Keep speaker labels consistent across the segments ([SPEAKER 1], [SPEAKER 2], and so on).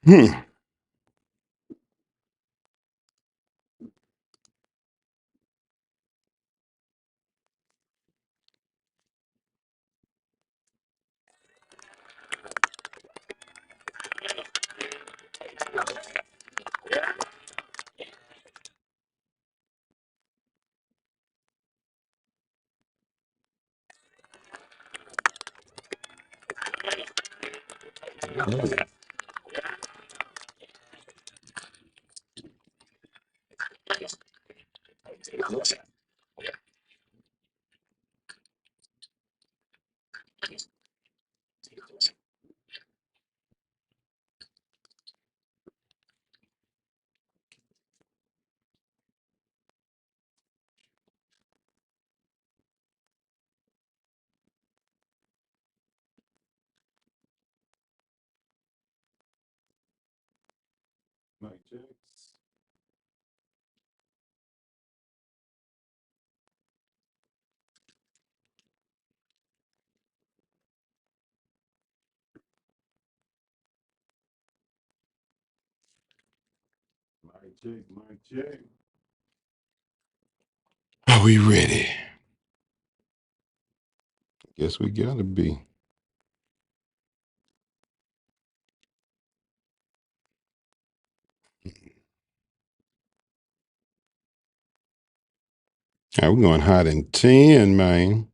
[SPEAKER 1] Hmm. Mic check. Mic check. Mic check. Are we ready? Guess we gotta be. All right, we're going hot in 10, man.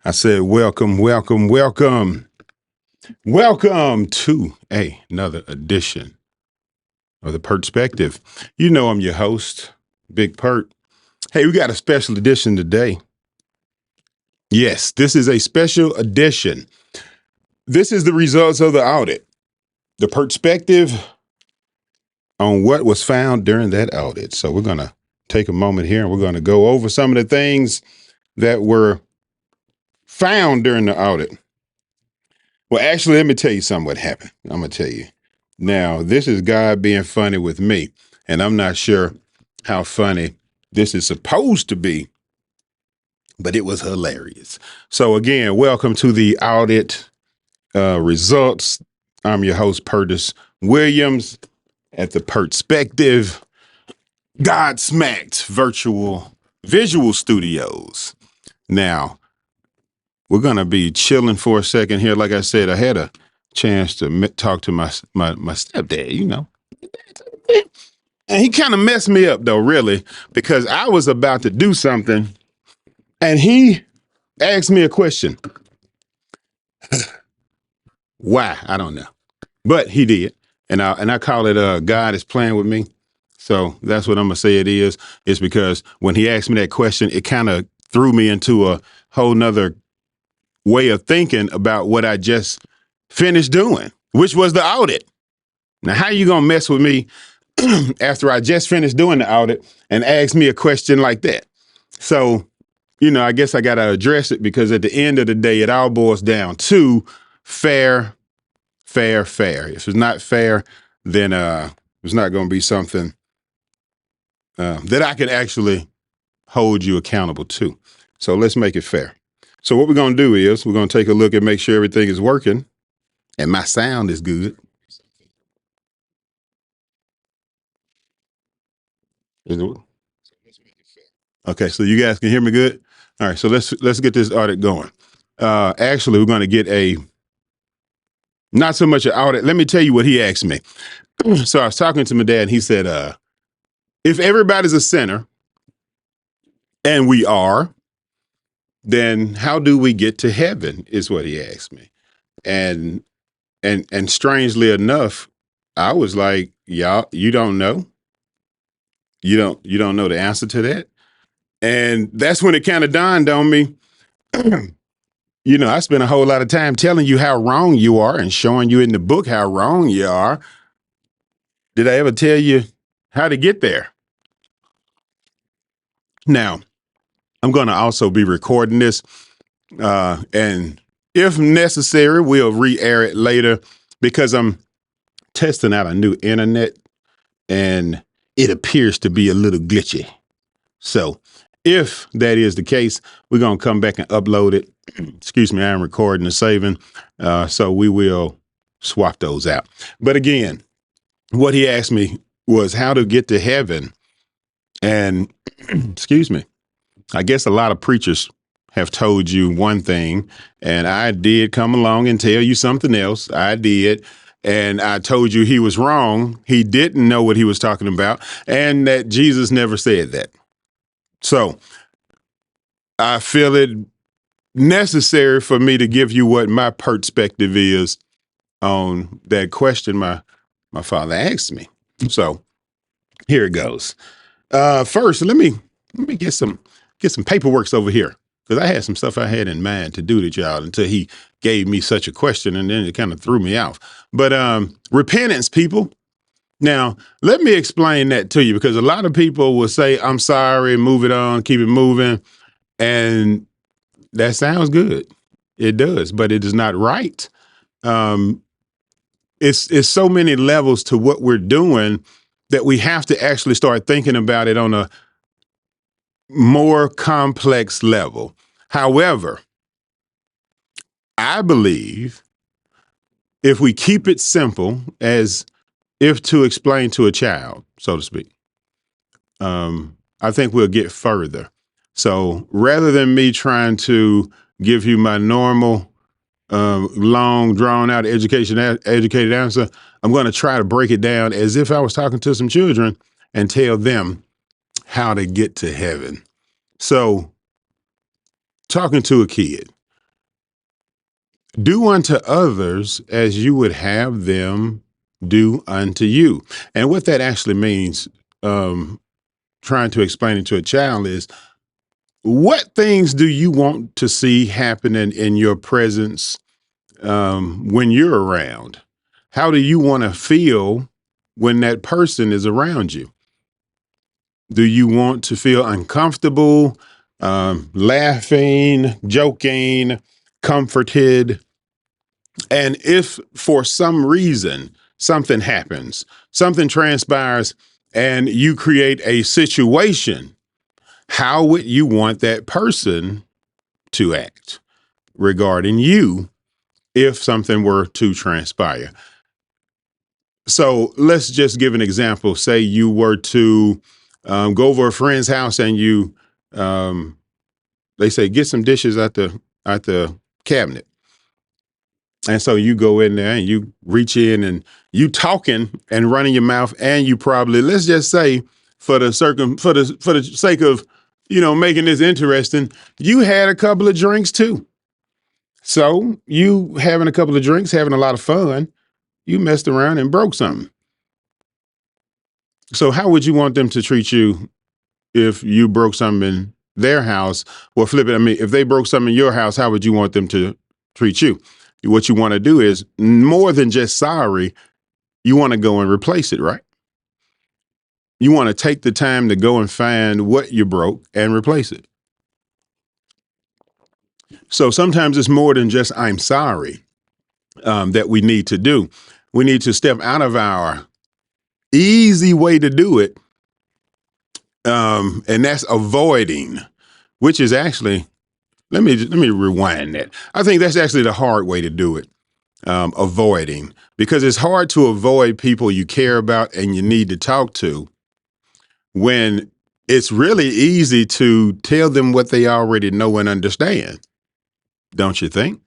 [SPEAKER 1] I said, welcome, welcome, welcome. Welcome to another edition of the PerTspective. You know I'm your host, Big Pert. Hey, we got a special edition today. Yes, this is a special edition. This is the results of the audit. The PerTspective on what was found during that audit. So we're going to take a moment here and we're going to go over some of the things that were found during the audit. Well, actually, let me tell you something what happened. I'm going to tell you. Now, this is God being funny with me, and I'm not sure how funny this is supposed to be, but it was hilarious. So again, welcome to the audit results. I'm your host, Pertis Williams at the PerTspective God Smacked Virtual Visual Studios. Now, we're going to be chilling for a second here. Like I said, I had a chance to talk to my stepdad, you know. And he kind of messed me up, though, really, because I was about to do something and he asked me a question. Why? I don't know. But he did. And I call it God is playing with me. So that's what I'm going to say it is. It's because when he asked me that question, it kind of threw me into a whole nother way of thinking about what I just finished doing, which was the audit. Now, how you going to mess with me after I just finished doing the audit and ask me a question like that? So, you know, I guess I got to address it because at the end of the day, it all boils down to fair. If it's not fair, then it's not going to be something that I can actually hold you accountable to. So let's make it fair. So what we're going to do is we're going to take a look and make sure everything is working and my sound is good. Is it? Okay, so you guys can hear me good? All right, so let's get this audit going. Actually, we're going to get a not so much an audit. Let me tell you what he asked me. So I was talking to my dad and he said, if everybody's a sinner, and we are, then how do we get to heaven is what he asked me. And strangely enough, I was like, y'all, you don't know? You don't know the answer to that? And that's when it kind of dawned on me. You know, I spent a whole lot of time telling you how wrong you are and showing you in the book how wrong you are. Did I ever tell you how to get there? Now, I'm going to also be recording this. And if necessary, we'll re-air it later because I'm testing out a new internet and it appears to be a little glitchy. So if that is the case, we're going to come back and upload it. Excuse me, I'm recording and saving. So we will swap those out. But again, what he asked me was how to get to heaven. And excuse me, I guess a lot of preachers have told you one thing, and I did come along and tell you something else. I did. And I told you he was wrong. He didn't know what he was talking about, and that Jesus never said that. So I feel it necessary for me to give you what my perspective is on that question my father asked me. So here it goes. First, let me get some paperwork over here, because I had some stuff I had in mind to do to y'all until he gave me such a question, and then it kind of threw me off. But repentance, people. Now, let me explain that to you, because a lot of people will say, I'm sorry, move it on, keep it moving. And that sounds good. It does, but it is not right. It's so many levels to what we're doing that we have to actually start thinking about it on a more complex level. However, I believe if we keep it simple, as if to explain to a child, so to speak, I think we'll get further. So rather than me trying to give you my normal, long, drawn out educated answer, I'm going to try to break it down as if I was talking to some children and tell them how to get to heaven. So, talking to a kid, do unto others as you would have them do unto you. And what that actually means, trying to explain it to a child, is what things do you want to see happening in your presence when you're around? How do you want to feel when that person is around you? Do you want to feel uncomfortable, laughing, joking, comforted? And if for some reason something happens, something transpires, and you create a situation, how would you want that person to act regarding you if something were to transpire? So let's just give an example. Say you were to go over a friend's house, and you, they say, get some dishes out the cabinet. And so you go in there and you reach in and you talking and running your mouth, and you probably, let's just say, for the sake of, making this interesting, you had a couple of drinks too. So you having a couple of drinks, having a lot of fun, you messed around and broke something. So how would you want them to treat you if you broke something in their house? Well, flip it. I mean, if they broke something in your house, how would you want them to treat you? What you want to do is more than just sorry. You want to go and replace it, right? You want to take the time to go and find what you broke and replace it. So sometimes it's more than just I'm sorry that we need to do. We need to step out of our easy way to do it. And that's avoiding, which is actually, let me rewind that. I think that's actually the hard way to do it. Avoiding, because it's hard to avoid people you care about and you need to talk to, when it's really easy to tell them what they already know and understand. Don't you think?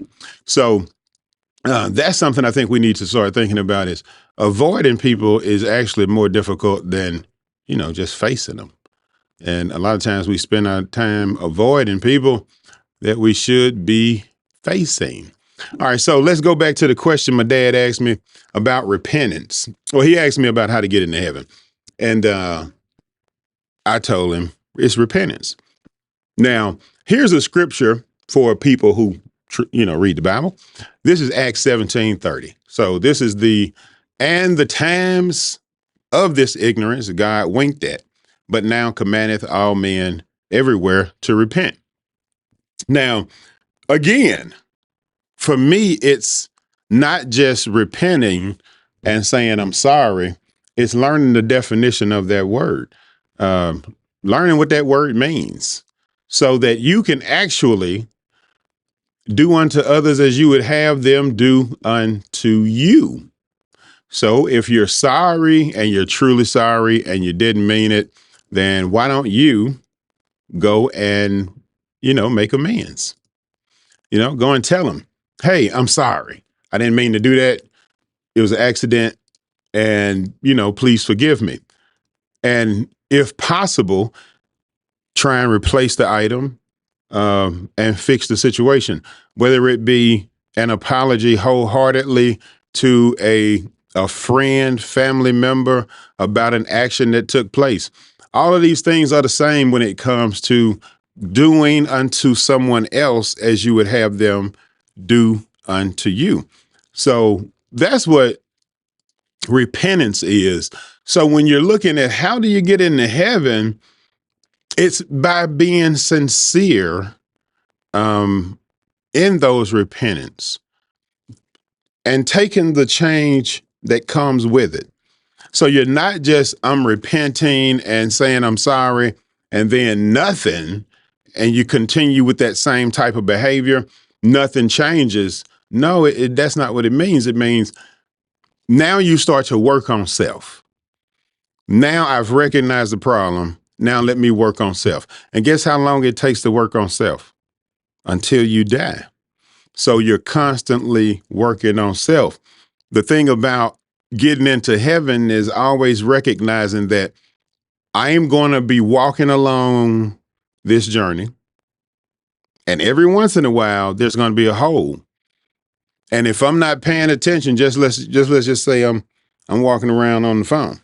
[SPEAKER 1] So that's something I think we need to start thinking about, is avoiding people is actually more difficult than, just facing them. And a lot of times we spend our time avoiding people that we should be facing. All right, so let's go back to the question my dad asked me about repentance. Well, he asked me about how to get into heaven. And I told him it's repentance. Now, here's a scripture for people who, read the Bible. This is Acts 17:30. So this is the times of this ignorance God winked at, but now commandeth all men everywhere to repent. Now, again, for me, it's not just repenting and saying I'm sorry. It's learning the definition of that word, um, learning what that word means so that you can actually do unto others as you would have them do unto you. So if you're sorry and you're truly sorry and you didn't mean it, then why don't you go and, make amends? Go and tell them, hey, I'm sorry. I didn't mean to do that. It was an accident. And, please forgive me. And if possible, try and replace the item and fix the situation, whether it be an apology wholeheartedly to a friend, family member about an action that took place. All of these things are the same when it comes to doing unto someone else as you would have them do unto you. So that's what repentance is. So when you're looking at how do you get into heaven, it's by being sincere in those repentance and taking the change that comes with it. So you're not just, I'm repenting and saying I'm sorry and then nothing, and you continue with that same type of behavior, nothing changes. No, that's not what it means. It means now you start to work on self. Now I've recognized the problem. Now let me work on self. And guess how long it takes to work on self? Until you die. So you're constantly working on self. The thing about getting into heaven is always recognizing that I am going to be walking along this journey. And every once in a while, there's going to be a hole. And if I'm not paying attention, let's just say I'm walking around on the phone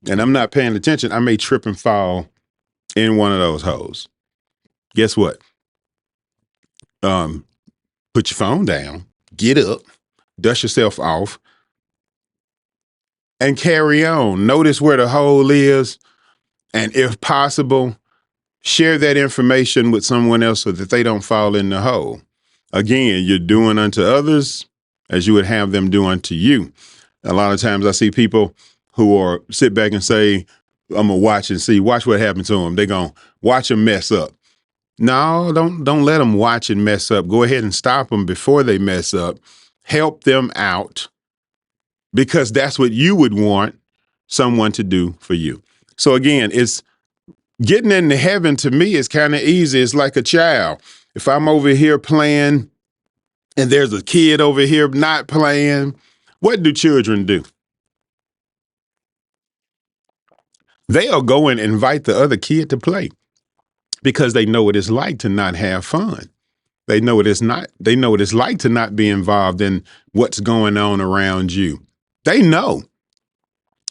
[SPEAKER 1] and I'm not paying attention, I may trip and fall in one of those holes. Guess what? Put your phone down, get up, dust yourself off, and carry on. Notice where the hole is. And if possible, share that information with someone else so that they don't fall in the hole. Again, you're doing unto others as you would have them do unto you. A lot of times I see people who are sit back and say, I'm going to watch and see, watch what happens to them. They're going to watch them mess up. No, don't let them watch and mess up. Go ahead and stop them before they mess up. Help them out because that's what you would want someone to do for you. So again, it's getting into heaven to me is kind of easy. It's like a child. If I'm over here playing and there's a kid over here not playing, what do children do? They'll go and invite the other kid to play because they know what it's like to not have fun. They know what it's like to not be involved in what's going on around you. They know.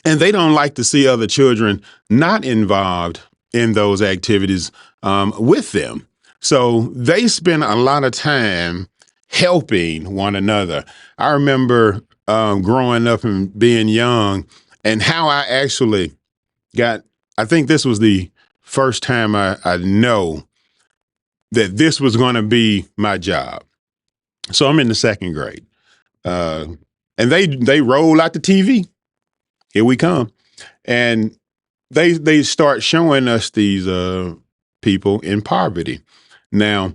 [SPEAKER 1] And they don't like to see other children not involved in those activities with them. So they spend a lot of time helping one another. I remember growing up and being young and how I actually I think this was the first time I know that this was going to be my job. So I'm in the second grade. And they roll out the TV. Here we come. And they start showing us these people in poverty. Now,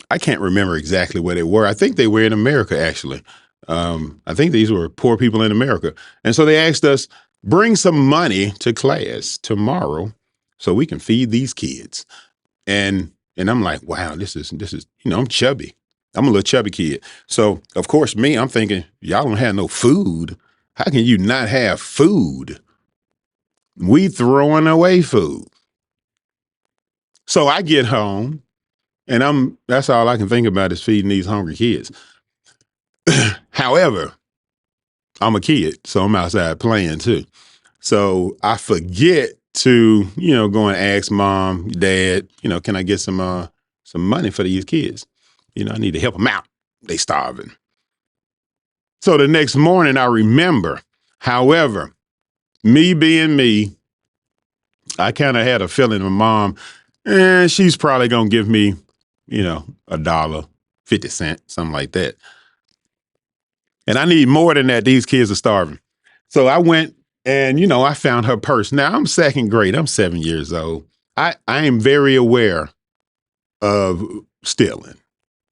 [SPEAKER 1] I can't remember exactly where they were. I think they were in America, actually. I think these were poor people in America. And so they asked us, bring some money to class tomorrow so we can feed these kids. And I'm like, wow, this is, I'm chubby. I'm a little chubby kid. So, of course, I'm thinking, y'all don't have no food. How can you not have food? We throwing away food. So I get home and that's all I can think about is feeding these hungry kids. However, I'm a kid, so I'm outside playing too. So I forget to, go and ask mom, dad, can I get some money for these kids? I need to help them out. They starving. So the next morning I remember, however, me being me, I kind of had a feeling my mom, she's probably going to give me, $1.50, something like that. And I need more than that. These kids are starving. So I went And, I found her purse. Now I'm second grade. I'm 7 years old. I am very aware of stealing.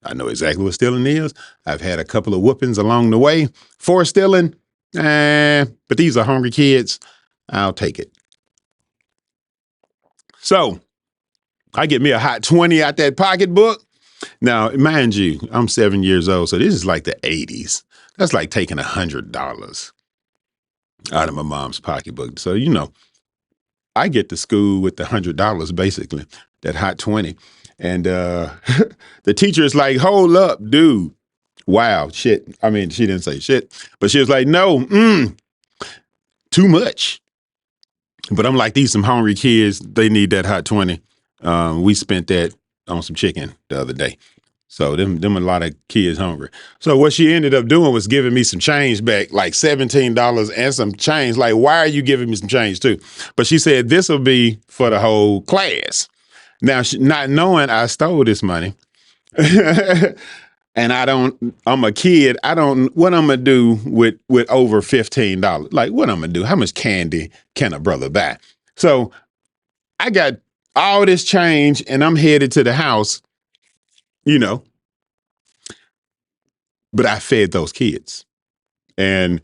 [SPEAKER 1] I know exactly what stealing is. I've had a couple of whoopings along the way for stealing. But these are hungry kids. I'll take it. So I get me a hot 20 out that pocketbook. Now, mind you, I'm 7 years old, so this is like the 80s. That's like taking $100 out of my mom's pocketbook. So, I get to school with the $100, basically, that hot 20. And the teacher is like, hold up, dude. Wow, shit. I mean, she didn't say shit, but she was like, no, too much. But I'm like, these some hungry kids. They need that hot 20. We spent that on some chicken the other day. So them a lot of kids hungry. So what she ended up doing was giving me some change back, like $17 and some change. Like, why are you giving me some change too? But she said, this will be for the whole class. Now, not knowing I stole this money and I'm a kid. What I'm going to do with over $15? Like, what I'm going to do? How much candy can a brother buy? So I got all this change and I'm headed to the house, but I fed those kids. And,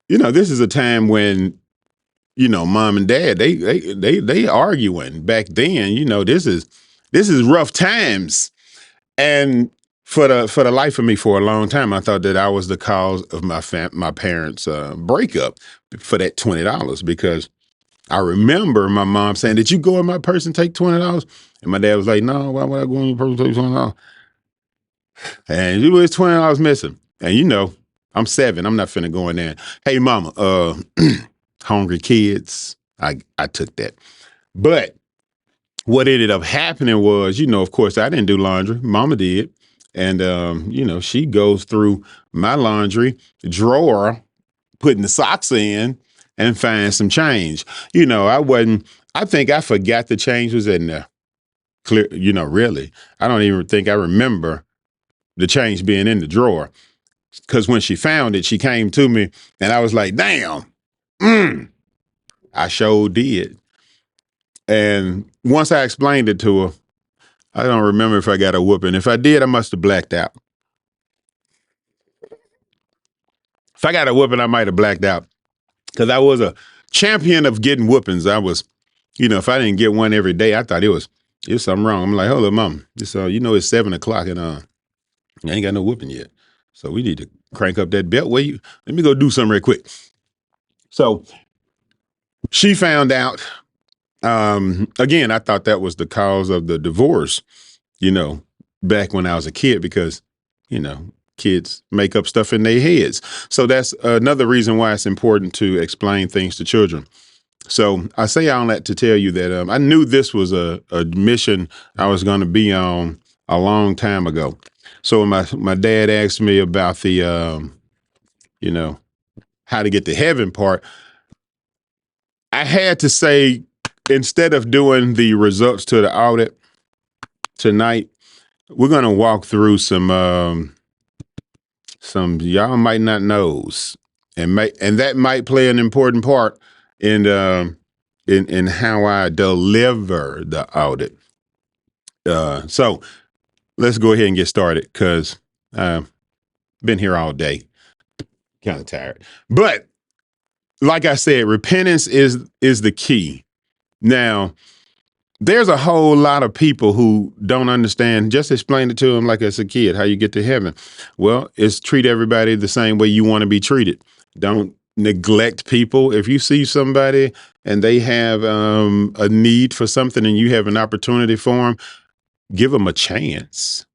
[SPEAKER 1] this is a time when, mom and dad, they arguing back then, this is rough times. And for the life of me, for a long time, I thought that I was the cause of my parents' breakup for that $20, because I remember my mom saying, "Did you go in my purse and take $20?" And my dad was like, "No, why would I go in your purse and take $20?" And it was $20 missing. And I'm 7. I'm not finna go in there. Hey, mama, hungry kids. I took that. But what ended up happening was, of course, I didn't do laundry. Mama did. And, she goes through my laundry drawer, putting the socks in, and finds some change. I think I forgot the change was in there. Clear, really. I don't even think I remember the change being in the drawer. Because when she found it, she came to me and I was like, damn, I sure did. And once I explained it to her, I don't remember if I got a whooping. If I did, I must have blacked out. If I got a whooping, I might have blacked out, because I was a champion of getting whoopings. I was, if I didn't get one every day, I thought it was something wrong. I'm like, hold up, mom. It's 7:00 and I ain't got no whooping yet. So we need to crank up that belt. Let me go do something real quick. So she found out. Again, I thought that was the cause of the divorce, back when I was a kid, because, kids make up stuff in their heads. So that's another reason why it's important to explain things to children. So I say all that to tell you that I knew this was a mission I was going to be on a long time ago. So when my dad asked me about the, how to get to heaven part, I had to say, instead of doing the results to the audit tonight, we're going to walk through some y'all might not knows, and that might play an important part in how I deliver the audit. So let's go ahead and get started, because I've been here all day, kind of tired. But like I said, repentance is the key. Now, there's a whole lot of people who don't understand. Just explain it to them like as a kid, how you get to heaven. Well, it's treat everybody the same way you want to be treated. Don't neglect people. If you see somebody and they have a need for something and you have an opportunity for them, give them a chance.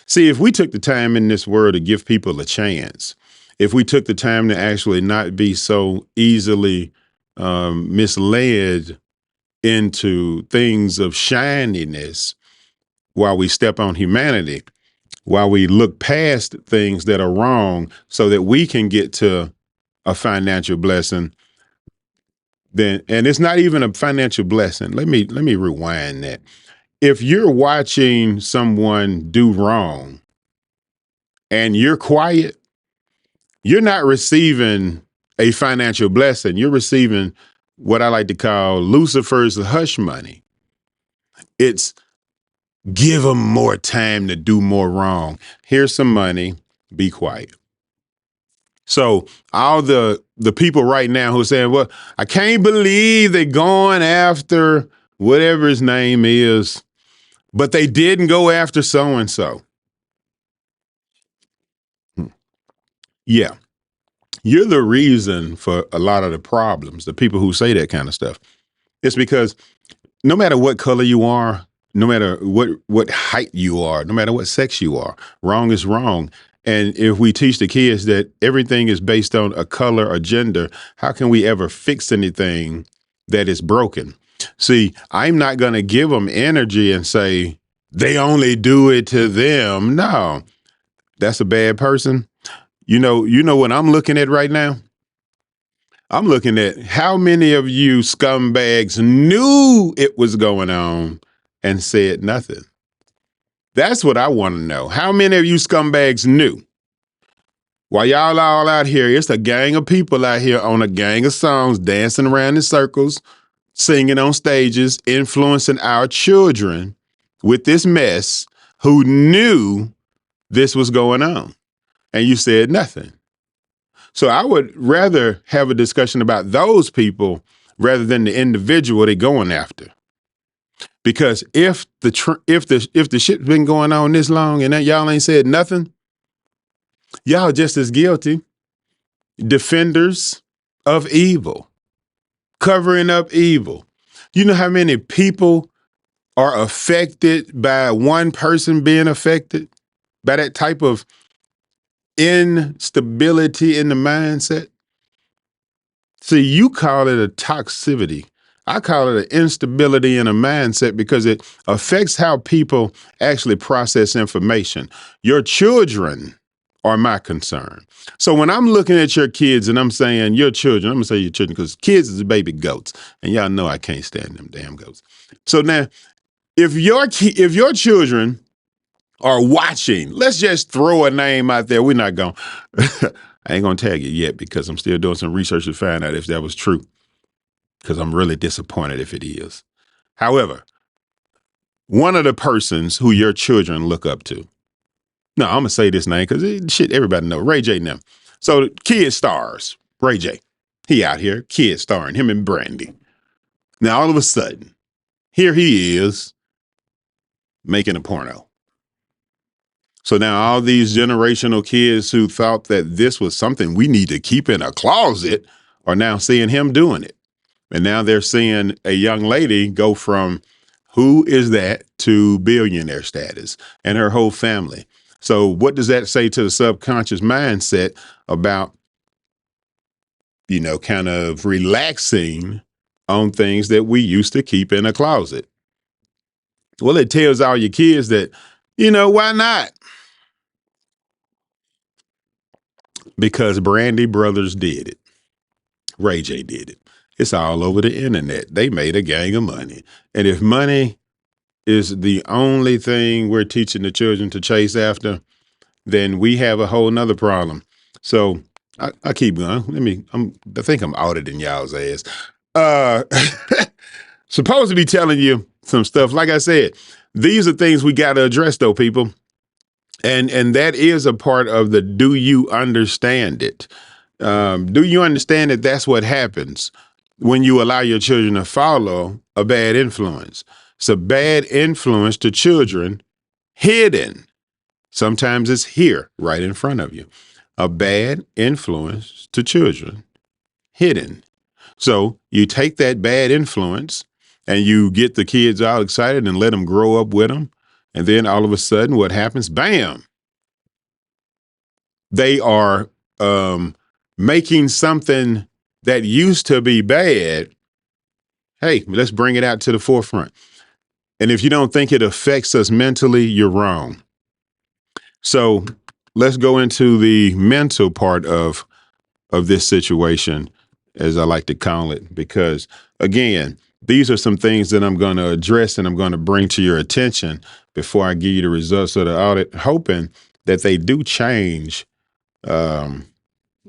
[SPEAKER 1] See, if we took the time in this world to give people a chance, if we took the time to actually not be so easily misled into things of shininess while we step on humanity, while we look past things that are wrong so that we can get to a financial blessing, then, and it's not even a financial blessing. Let me rewind that. If you're watching someone do wrong and you're quiet, you're not receiving a financial blessing. You're receiving what I like to call Lucifer's hush money. It's give them more time to do more wrong. Here's some money. Be quiet. So all the people right now who are saying, well, I can't believe they're going after whatever his name is, but they didn't go after so-and-so. Yeah. You're the reason for a lot of the problems, the people who say that kind of stuff. It's because no matter what color you are, no matter what height you are, no matter what sex you are, wrong is wrong. And if we teach the kids that everything is based on a color or gender, how can we ever fix anything that is broken? See, I'm not going to give them energy and say they only do it to them. No, that's a bad person. You know what I'm looking at right now? I'm looking at how many of you scumbags knew it was going on and said nothing. That's what I want to know. How many of you scumbags knew? While y'all all out here, it's a gang of people out here on a gang of songs, dancing around in circles, singing on stages, influencing our children with this mess, who knew this was going on. And you said nothing. So I would rather have a discussion about those people rather than the individual they're going after. Because if the shit's been going on this long and y'all ain't said nothing, y'all just as guilty. Defenders of evil, covering up evil. You know how many people are affected by one person being affected by that type of instability in the mindset? See, you call it a toxicity. I call it an instability in a mindset because it affects how people actually process information. Your children are my concern. So when I'm looking at your kids and I'm saying your children, I'm going to say your children because kids is baby goats. And y'all know I can't stand them damn goats. So now, if your children are watching, let's just throw a name out there. We're not going I ain't going to tag it yet because I'm still doing some research to find out if that was true, because I'm really disappointed if it is. However, one of the persons who your children look up to, no, I'm going to say this name because shit, everybody know, Ray J now. So kid stars, Ray J, he out here, kid starring, him and Brandy. Now, all of a sudden, here he is making a porno. So now all these generational kids who thought that this was something we need to keep in a closet are now seeing him doing it. And now they're seeing a young lady go from who is that to billionaire status and her whole family. So what does that say to the subconscious mindset about, kind of relaxing on things that we used to keep in a closet? Well, it tells all your kids that, why not? Because Brandy Brothers did it. Ray J did it. It's all over the internet. They made a gang of money. And if money is the only thing we're teaching the children to chase after, then we have a whole nother problem. So I keep going. I think I'm auditing y'all's ass. Supposed to be telling you some stuff. Like I said, these are things we got to address though, people. And that is a part of the do you understand it? Do you understand that that's what happens when you allow your children to follow a bad influence? It's a bad influence to children hidden. Sometimes it's here, right in front of you. A bad influence to children hidden. So you take that bad influence and you get the kids all excited and let them grow up with them. And then all of a sudden, what happens? Bam! They are making something that used to be bad. Hey, let's bring it out to the forefront. And if you don't think it affects us mentally, you're wrong. So let's go into the mental part of this situation, as I like to call it, because again, these are some things that I'm going to address and I'm going to bring to your attention before I give you the results of the audit, hoping that they do change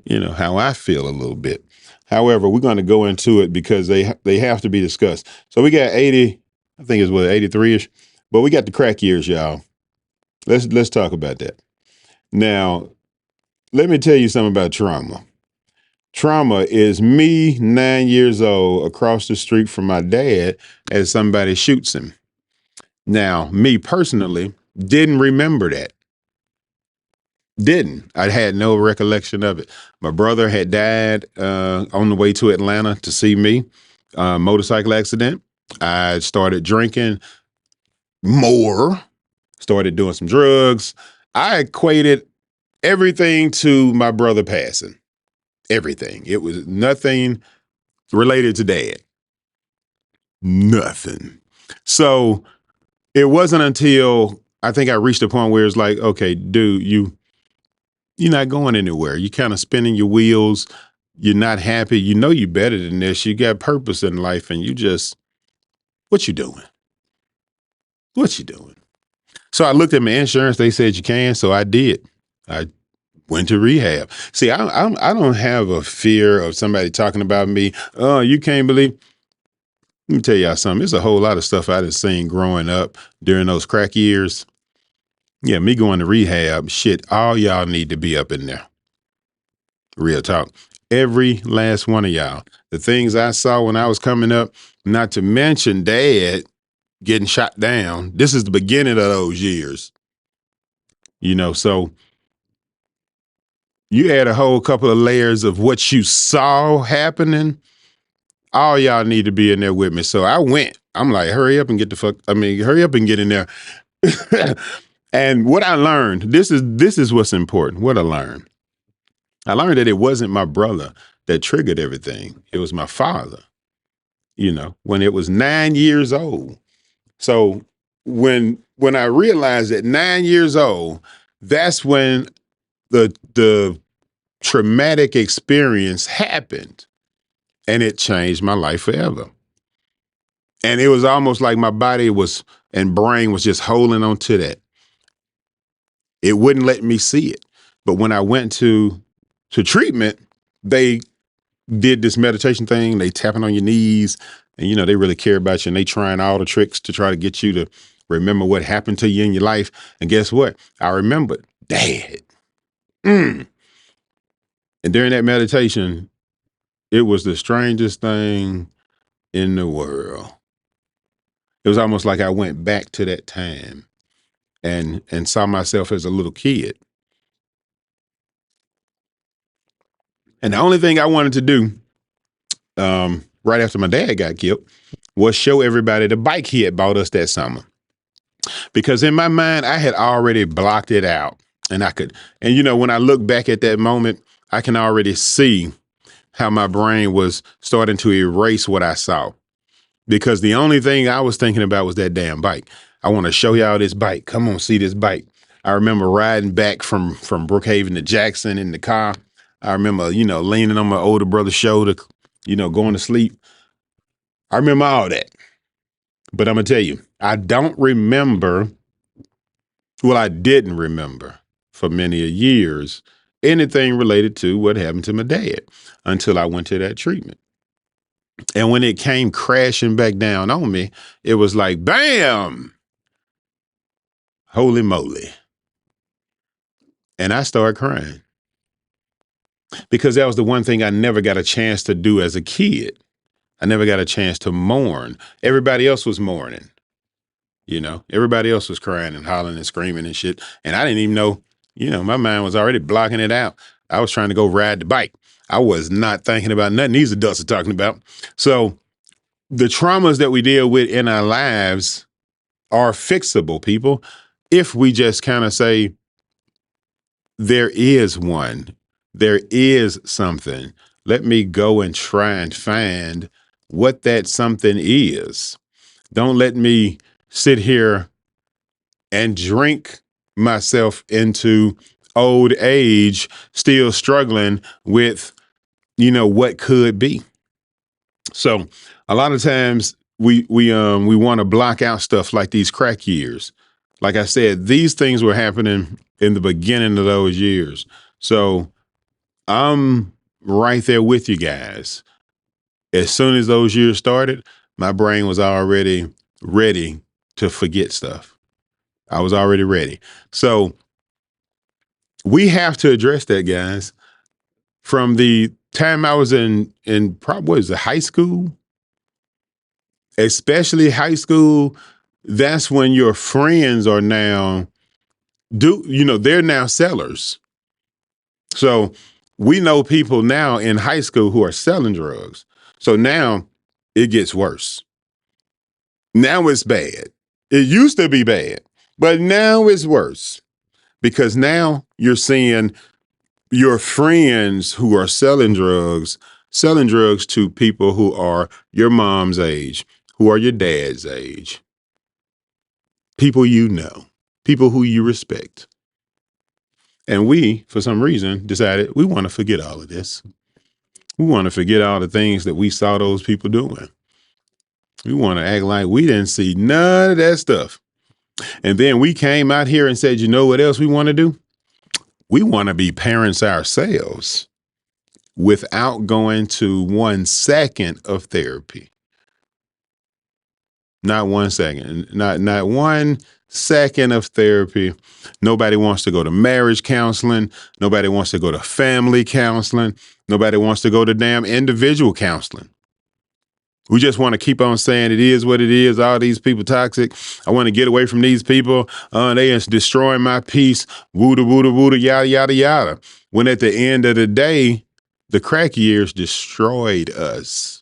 [SPEAKER 1] how I feel a little bit. However, we're going to go into it because they have to be discussed. So we got 80, I think it's 83-ish, but we got the crack years, y'all. Let's talk about that. Now, let me tell you something about trauma. Trauma is me, 9 years old, across the street from my dad as somebody shoots him. Now, me personally didn't remember that. I had no recollection of it. My brother had died on the way to Atlanta to see me, motorcycle accident. I started drinking more, started doing some drugs. I equated everything to my brother passing. Everything. It was nothing related to dad. Nothing. So it wasn't until I think I reached a point where it's like, okay, dude, you're not going anywhere. You're kind of spinning your wheels. You're not happy. You know you're better than this. You got purpose in life, and what you doing? What you doing? So I looked at my insurance. They said you can, so I did. I went to rehab. See, I don't have a fear of somebody talking about me. Oh, you can't believe. Let me tell y'all something. There's a whole lot of stuff I done seen growing up during those crack years. Yeah, me going to rehab, shit, all y'all need to be up in there. Real talk. Every last one of y'all. The things I saw when I was coming up, not to mention dad getting shot down. This is the beginning of those years. So you add a whole couple of layers of what you saw happening. All y'all need to be in there with me. So I went. I'm like, hurry up and hurry up and get in there. And what I learned, this is what's important. What I learned that it wasn't my brother that triggered everything. It was my father, when it was 9 years old. So when I realized at 9 years old, that's when the traumatic experience happened, and it changed my life forever. And it was almost like my body and brain was just holding on to that. It wouldn't let me see it. But when I went to treatment, they did this meditation thing. They tapping on your knees, and they really care about you, and they trying all the tricks to try to get you to remember what happened to you in your life. And guess what? I remembered dad. And during that meditation, it was the strangest thing in the world. It was almost like I went back to that time and saw myself as a little kid. And the only thing I wanted to do right after my dad got killed was show everybody the bike he had bought us that summer. Because in my mind, I had already blocked it out. And when I look back at that moment, I can already see how my brain was starting to erase what I saw. Because the only thing I was thinking about was that damn bike. I want to show y'all this bike. Come on, see this bike. I remember riding back from Brookhaven to Jackson in the car. I remember, leaning on my older brother's shoulder, going to sleep. I remember all that. But I'm going to tell you, I didn't remember for many years anything related to what happened to my dad until I went to that treatment. And when it came crashing back down on me, it was like, bam, holy moly. And I started crying because that was the one thing I never got a chance to do as a kid. I never got a chance to mourn. Everybody else was mourning. Everybody else was crying and hollering and screaming and shit. And I didn't even know, my mind was already blocking it out. I was trying to go ride the bike. I was not thinking about nothing these adults are talking about. So the traumas that we deal with in our lives are fixable, people, if we just kind of say, there is one, there is something. Let me go and try and find what that something is. Don't let me sit here and drink myself into old age, still struggling with, what could be. So a lot of times we want to block out stuff like these crack years. Like I said, these things were happening in the beginning of those years. So I'm right there with you guys. As soon as those years started, my brain was already ready to forget stuff. I was already ready. So we have to address that, guys. From the time I was in probably what is it, high school, especially high school, that's when your friends are now they're now sellers. So we know people now in high school who are selling drugs. So now it gets worse. Now it's bad. It used to be bad, but now it's worse because now you're seeing your friends who are selling drugs to people who are your mom's age, who are your dad's age, people you know, people who you respect. And we, for some reason, decided we want to forget all of this. We want to forget all the things that we saw those people doing. We want to act like we didn't see none of that stuff. And then we came out here and said, you know what else we want to do? We want to be parents ourselves without going to 1 second of therapy. Not 1 second, not 1 second of therapy. Nobody wants to go to marriage counseling. Nobody wants to go to family counseling. Nobody wants to go to damn individual counseling. We just want to keep on saying it is what it is. All these people toxic. I want to get away from these people. They are destroying my peace. Wooda, wooda, wooda, yada, yada, yada. When at the end of the day, the crack years destroyed us.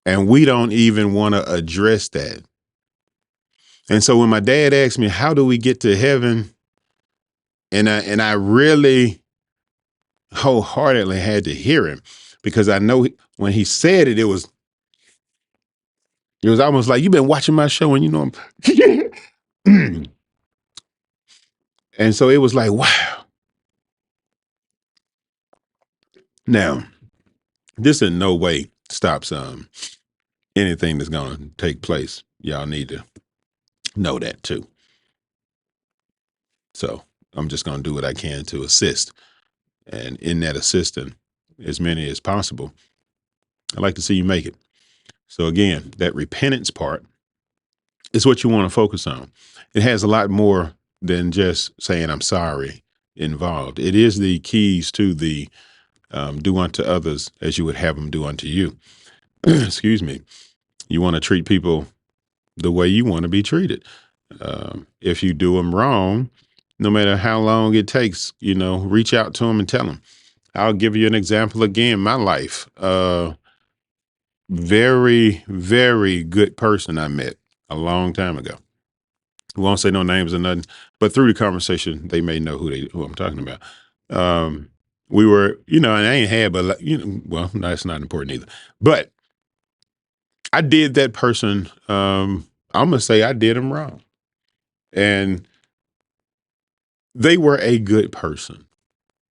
[SPEAKER 1] And we don't even want to address that. And so when my dad asked me, how do we get to heaven? And I really wholeheartedly had to hear him because I know when he said it, it was almost like, you've been watching my show and you know I'm and so it was like, wow. Now, this in no way stops anything that's going to take place. Y'all need to know that too. So I'm just going to do what I can to assist. And in that assisting, as many as possible, I'd like to see you make it. So again, that repentance part is what you want to focus on. It has a lot more than just saying I'm sorry involved. It is the keys to the do unto others as you would have them do unto you. Excuse me. You want to treat people the way you want to be treated. If you do them wrong, no matter how long it takes, reach out to them and tell them. I'll give you an example again. My life, very, very good person I met a long time ago. Won't say no names or nothing, but through the conversation, they may know who I'm talking about. We were, and I ain't had, but well, no, that's not important either. But I did that person. I'm gonna say I did them wrong, and they were a good person.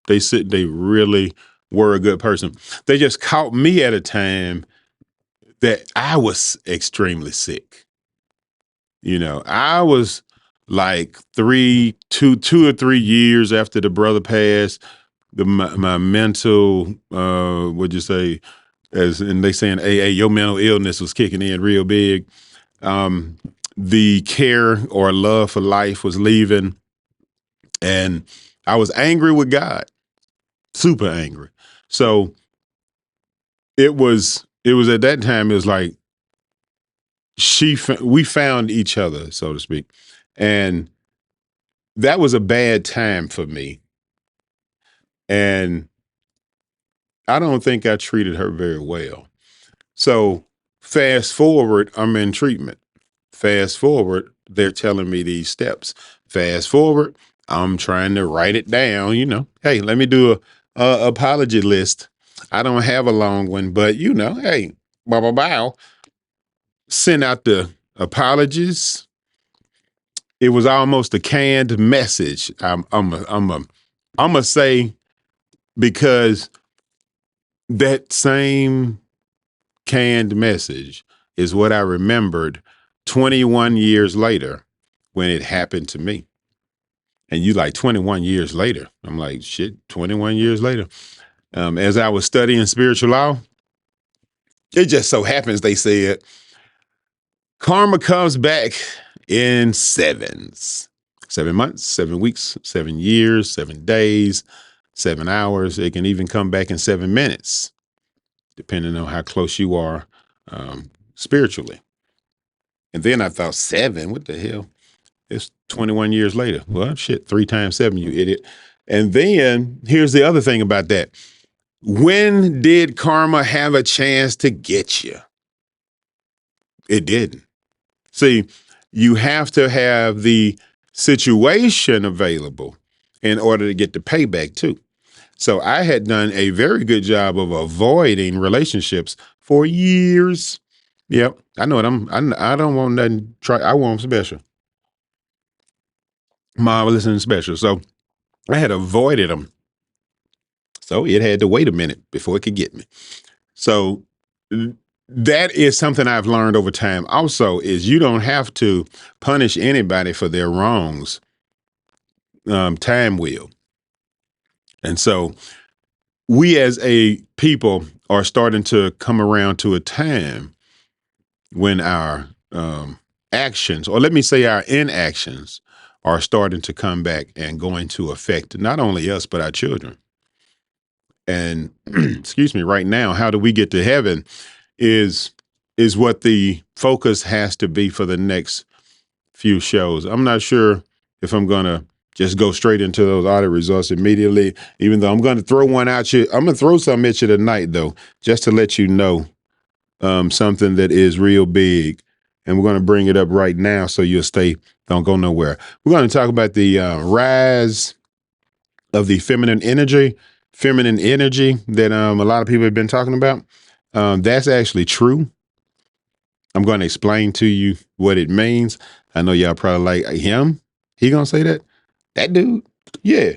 [SPEAKER 1] They really were a good person. They just caught me at a time that I was extremely sick. I was like 2 or 3 years after the brother passed. My mental, what'd you say? And they saying, hey, your mental illness was kicking in real big. The care or love for life was leaving. And I was angry with God, super angry. So it was at that time, it was like we found each other, so to speak. And that was a bad time for me. And I don't think I treated her very well. So fast forward, I'm in treatment. Fast forward, they're telling me these steps. Fast forward, I'm trying to write it down, Hey, let me do a apology list. I don't have a long one, but hey, bow. Send out the apologies. It was almost a canned message. I'm gonna say, because that same canned message is what I remembered 21 years later when it happened to me. And you like 21 years later. I'm like, shit, 21 years later. As I was studying spiritual law, it just so happens they said karma comes back in sevens. 7 months, 7 weeks, 7 years, 7 days, 7 hours. It can even come back in 7 minutes, depending on how close you are spiritually. And then I thought, seven, what the hell? It's 21 years later. Well, shit, 3 times 7, you idiot. And then here's the other thing about that. When did karma have a chance to get you? It didn't. See, you have to have the situation available in order to get the payback too. So I had done a very good job of avoiding relationships for years. Yep, I know what I don't want nothing. I want special, marvelous and special. So I had avoided them. So it had to wait a minute before it could get me. So that is something I've learned over time. Also, is you don't have to punish anybody for their wrongs. Time will. And so we as a people are starting to come around to a time when our actions, or let me say our inactions, are starting to come back and going to affect not only us, but our children. And excuse me, right now, how do we get to heaven is what the focus has to be for the next few shows. I'm not sure if I'm going to just go straight into those audit results immediately, even though I'm going to throw one at you. I'm going to throw something at you tonight, though, just to let you know something that is real big. And we're going to bring it up right now so you'll stay, don't go nowhere. We're going to talk about the rise of the feminine energy that a lot of people have been talking about. That's actually true. I'm going to explain to you what it means. I know y'all probably like him. He gonna say that? That dude? Yeah.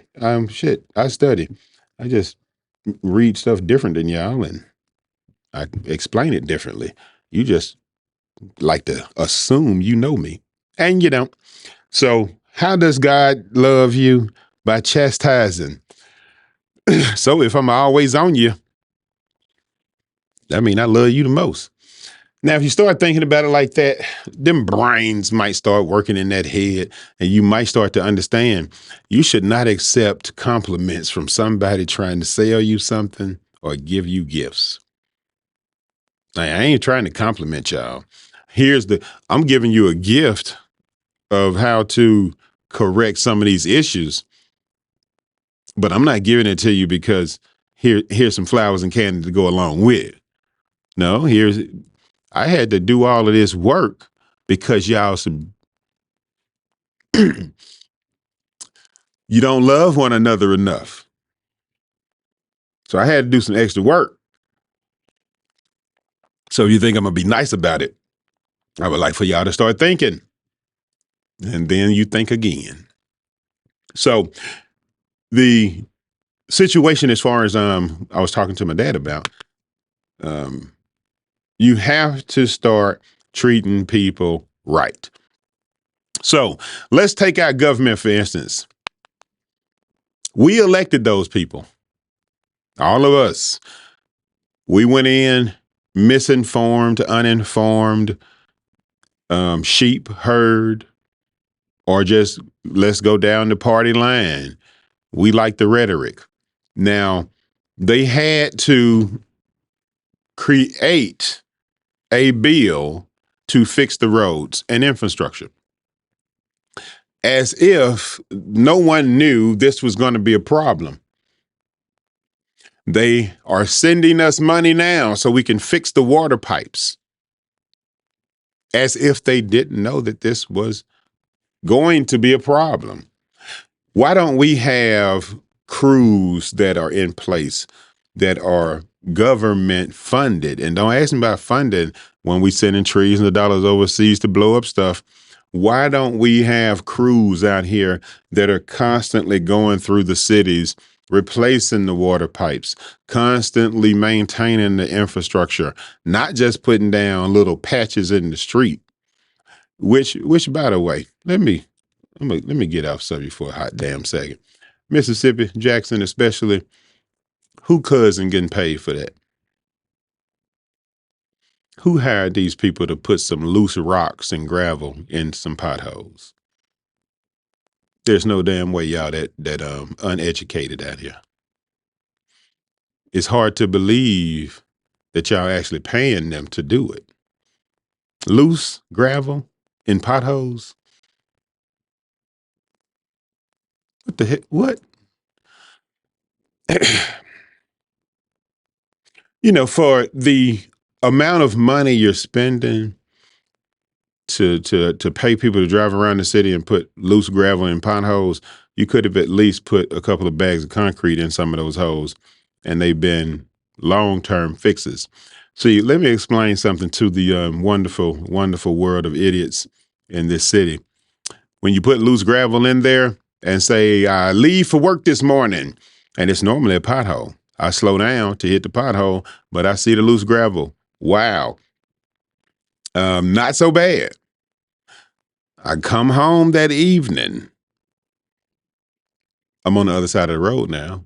[SPEAKER 1] Shit. I study. I just read stuff different than y'all, and I explain it differently. You just like to assume you know me, and you don't. So, how does God love you? By chastising. So, if I'm always on you, that mean I love you the most. Now, if you start thinking about it like that, them brains might start working in that head, and you might start to understand you should not accept compliments from somebody trying to sell you something or give you gifts. I ain't trying to compliment y'all. I'm giving you a gift of how to correct some of these issues, but I'm not giving it to you because here's some flowers and candy to go along with it. No, I had to do all of this work because y'all you don't love one another enough. So I had to do some extra work. So you think I'm going to be nice about it? I would like for y'all to start thinking. And then you think again. So the situation, as far as I was talking to my dad about, you have to start treating people right. So let's take our government, for instance. We elected those people, all of us. We went in misinformed, uninformed, sheep herd, or just let's go down the party line. We like the rhetoric. Now, they had to create a bill to fix the roads and infrastructure, as if no one knew this was going to be a problem. They are sending us money now so we can fix the water pipes, as if they didn't know that this was going to be a problem. Why don't we have crews that are in place that are government funded? And don't ask me about funding when we sending trees and the dollars overseas to blow up stuff. Why don't we have crews out here that are constantly going through the cities, replacing the water pipes, constantly maintaining the infrastructure, not just putting down little patches in the street, which by the way, let me let me get off subject for a hot damn second. Mississippi, Jackson especially, who cousin getting paid for that? Who hired these people to put some loose rocks and gravel in some potholes? There's no damn way y'all that uneducated out here. It's hard to believe that y'all actually paying them to do it. Loose gravel in potholes? What the heck? What? For the amount of money you're spending to pay people to drive around the city and put loose gravel in potholes, you could have at least put a couple of bags of concrete in some of those holes, and they've been long-term fixes. See, let me explain something to the wonderful, wonderful world of idiots in this city. When you put loose gravel in there and say, I leave for work this morning, and it's normally a pothole. I slow down to hit the pothole, but I see the loose gravel. Wow. Not so bad. I come home that evening. I'm on the other side of the road now.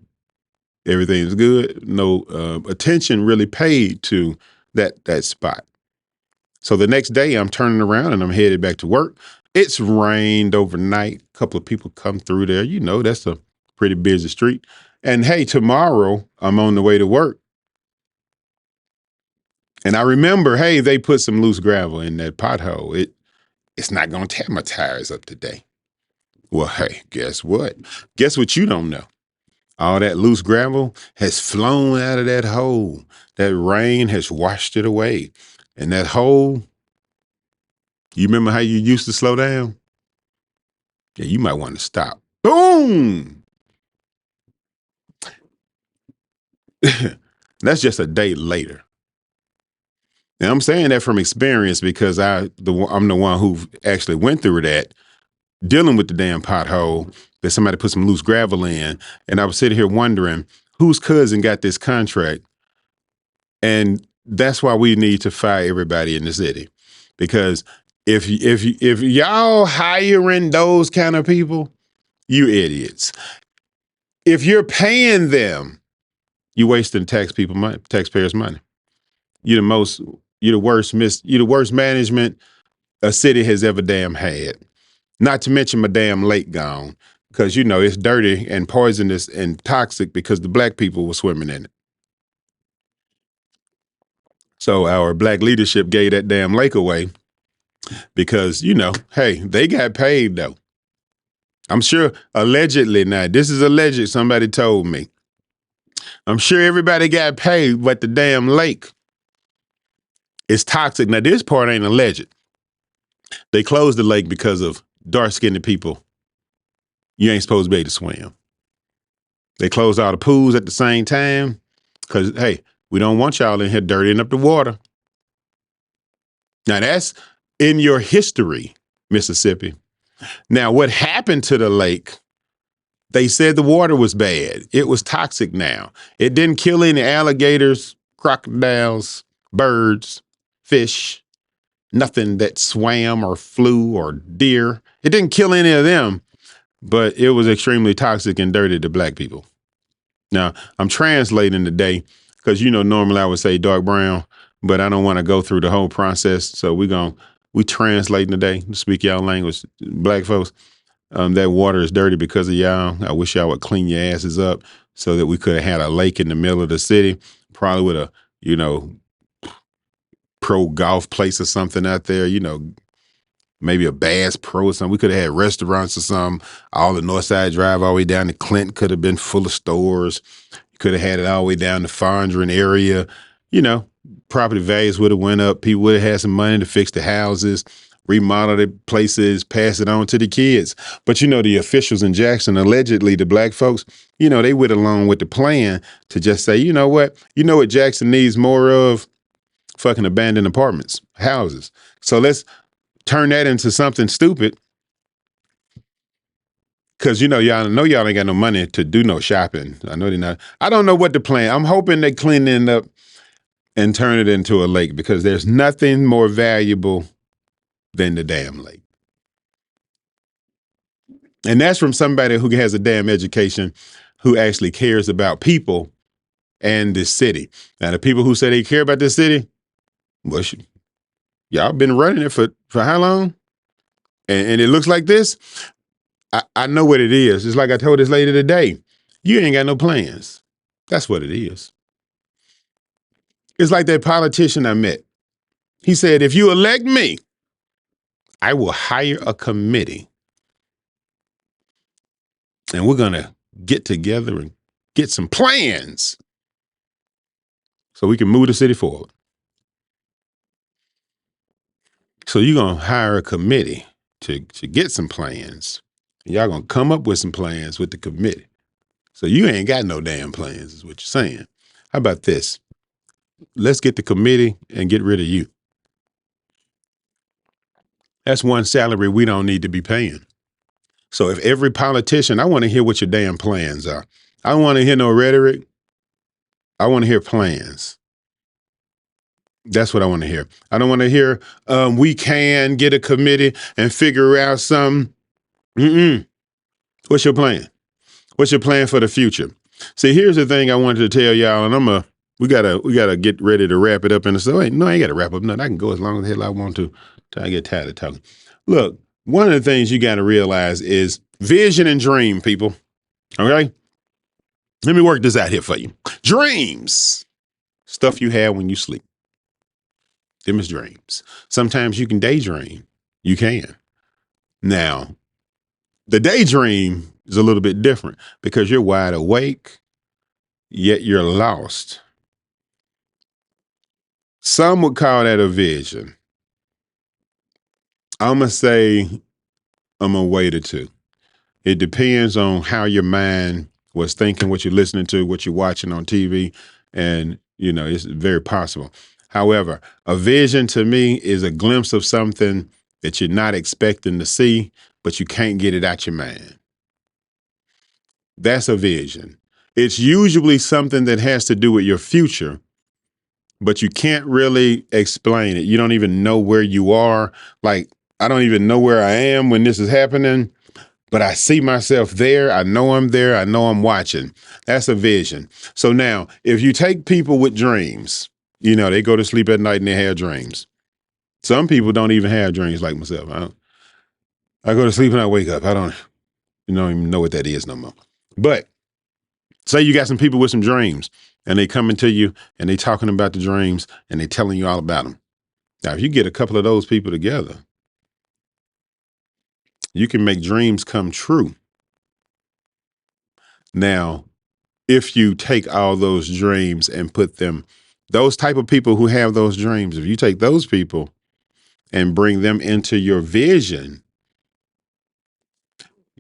[SPEAKER 1] Everything's good. No attention really paid to that spot. So the next day I'm turning around and I'm headed back to work. It's rained overnight. A couple of people come through there. That's a pretty busy street. And hey, tomorrow I'm on the way to work. And I remember, hey, they put some loose gravel in that pothole. It's not going to tear my tires up today. Well, hey, guess what? Guess what you don't know? All that loose gravel has flown out of that hole. That rain has washed it away. And that hole, you remember how you used to slow down? Yeah, you might want to stop. Boom! That's just a day later. And I'm saying that from experience because I'm the one who actually went through that, dealing with the damn pothole that somebody put some loose gravel in. And I was sitting here wondering whose cousin got this contract. And that's why we need to fire everybody in the city. Because if y'all hiring those kind of people, you idiots. If you're paying them, you wasting taxpayers' money. You're the worst management a city has ever damn had. Not to mention my damn lake gone, because it's dirty and poisonous and toxic because the black people were swimming in it. So our black leadership gave that damn lake away because, hey, they got paid though. I'm sure allegedly, now this is alleged, somebody told me. I'm sure everybody got paid, but the damn lake is toxic. Now this part ain't alleged. They closed the lake because of dark-skinned people. You ain't supposed to be able to swim. They closed all the pools at the same time because, hey, we don't want y'all in here dirtying up the water. Now that's in your history, Mississippi. Now, what happened to the lake? They said the water was bad. It was toxic now. It didn't kill any alligators, crocodiles, birds, fish, nothing that swam or flew or deer. It didn't kill any of them, but it was extremely toxic and dirty to black people. Now, I'm translating today because, normally I would say dark brown, but I don't want to go through the whole process. So we translating today to speak y'all language, black folks. That water is dirty because of y'all. I wish y'all would clean your asses up so that we could have had a lake in the middle of the city, probably with a, pro golf place or something out there, maybe a Bass Pro or something. We could have had restaurants or something. All the Northside Drive all the way down to Clinton could have been full of stores. You could have had it all the way down to Fondren area. Property values would have went up. People would have had some money to fix the houses, remodel the places, pass it on to the kids. But the officials in Jackson, allegedly the black folks, they went along with the plan to just say, you know what Jackson needs more of? Fucking abandoned apartments, houses. So let's turn that into something stupid. Cause y'all ain't got no money to do no shopping. I know they're not. I don't know what the plan. I'm hoping they clean it up and turn it into a lake because there's nothing more valuable than the damn lake. And that's from somebody who has a damn education, who actually cares about people and this city. Now, the people who say they care about this city, well, y'all been running it for how long? And it looks like this. I know what it is. It's like I told this lady today. You ain't got no plans. That's what it is. It's like that politician I met. He said, if you elect me, I will hire a committee and we're going to get together and get some plans so we can move the city forward. So you're going to hire a committee to get some plans. Y'all going to come up with some plans with the committee. So you ain't got no damn plans is what you're saying. How about this? Let's get the committee and get rid of you. That's one salary we don't need to be paying. So if every politician, I want to hear what your damn plans are. I don't want to hear no rhetoric. I want to hear plans. That's what I want to hear. I don't want to hear we can get a committee and figure out something. What's your plan? What's your plan for the future? See, here's the thing I wanted to tell y'all, and we gotta get ready to wrap it up. And so, wait, no, I ain't gotta wrap up nothing. I can go as long as the hell I want to till I get tired of talking. Look, one of the things you gotta realize is vision and dream, people. Okay? Let me work this out here for you. Dreams. Stuff you have when you sleep. Them is dreams. Sometimes you can daydream. You can. Now, the daydream is a little bit different because you're wide awake, yet you're lost. Some would call that a vision. I'm going to say I'm going to wait or two. It depends on how your mind was thinking, what you're listening to, what you're watching on TV. And, it's very possible. However, a vision to me is a glimpse of something that you're not expecting to see, but you can't get it out your mind. That's a vision. It's usually something that has to do with your future, but you can't really explain it. You don't even know where you are. Like, I don't even know where I am when this is happening, but I see myself there. I know I'm there. I know I'm watching. That's a vision. So now, if you take people with dreams, they go to sleep at night and they have dreams. Some people don't even have dreams like myself. I go to sleep and I wake up. I don't even know what that is no more. But say you got some people with some dreams and they coming to you and they talking about the dreams and they telling you all about them. Now, if you get a couple of those people together, you can make dreams come true. Now, if you take all those dreams and put them, those type of people who have those dreams, if you take those people and bring them into your vision,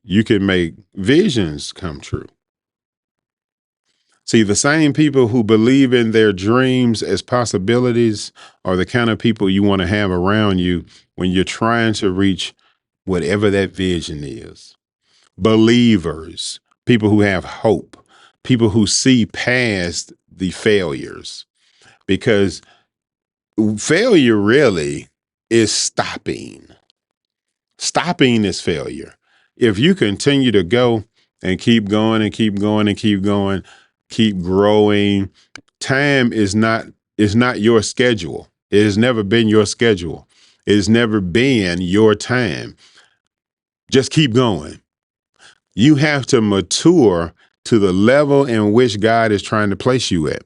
[SPEAKER 1] you can make visions come true. See, the same people who believe in their dreams as possibilities are the kind of people you want to have around you when you're trying to reach whatever that vision is. Believers, people who have hope, people who see past the failures, because failure really is stopping. Stopping is failure. If you continue to go and keep going and keep going and keep going, keep growing, time is not your schedule. It has never been your schedule. It has never been your time. Just keep going. You have to mature to the level in which God is trying to place you at.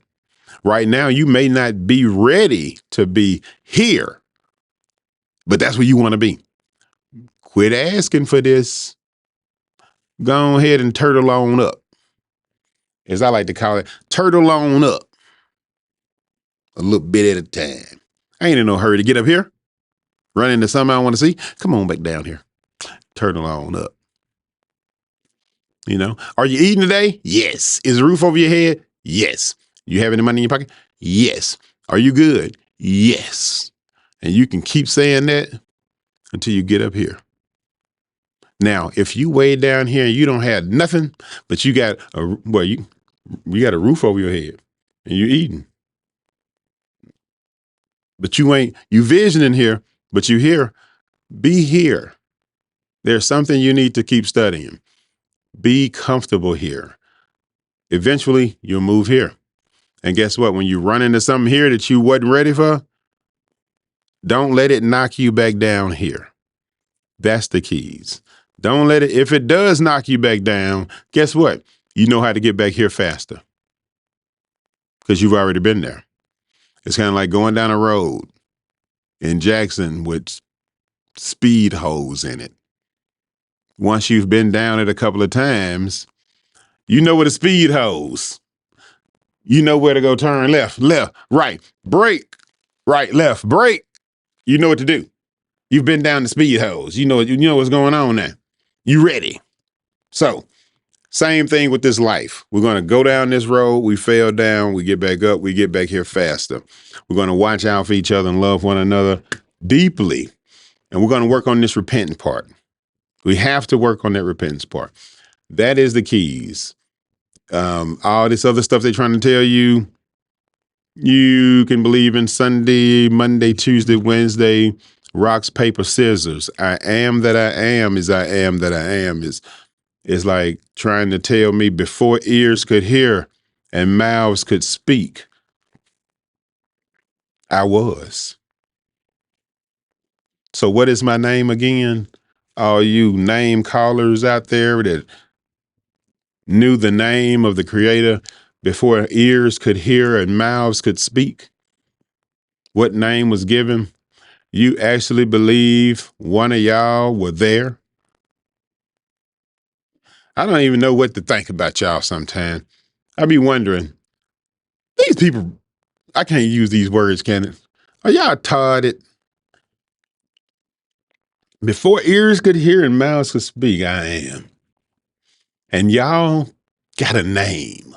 [SPEAKER 1] Right now, you may not be ready to be here, but that's where you want to be. Quit asking for this. Go ahead and turtle on up. As I like to call it, turtle on up. A little bit at a time. I ain't in no hurry to get up here. Run into something I want to see. Come on back down here. Turtle on up. Are you eating today? Yes. Is the roof over your head? Yes. You have any money in your pocket? Yes. Are you good? Yes. And you can keep saying that until you get up here. Now, if you way down here and you don't have nothing, but you got you got a roof over your head and you're eating. But you visioning here, but you here, be here. There's something you need to keep studying. Be comfortable here. Eventually, you'll move here. And guess what? When you run into something here that you wasn't ready for, don't let it knock you back down here. That's the keys. Don't let it, if it does knock you back down, guess what? You know how to get back here faster because you've already been there. It's kind of like going down a road in Jackson with speed holes in it. Once you've been down it a couple of times, you know where the speed holes. You know where to go turn left, right, brake, right, left, brake. You know what to do. You've been down the speed holes. You know what's going on now. You ready. So same thing with this life. We're going to go down this road. We fell down. We get back up. We get back here faster. We're going to watch out for each other and love one another deeply. And we're going to work on this repentant part. We have to work on that repentance part. That is the keys. All this other stuff they're trying to tell you, you can believe in Sunday, Monday, Tuesday, Wednesday, rocks, paper, scissors. I am that I am is I am that I am is like trying to tell me before ears could hear and mouths could speak, I was. So what is my name again? All you name callers out there that knew the name of the Creator before ears could hear and mouths could speak. What name was given? You actually believe one of y'all were there? I don't even know what to think about y'all sometimes. I be wondering, these people, I can't use these words, can it? Are y'all tarded? Before ears could hear and mouths could speak, I am. And y'all got a name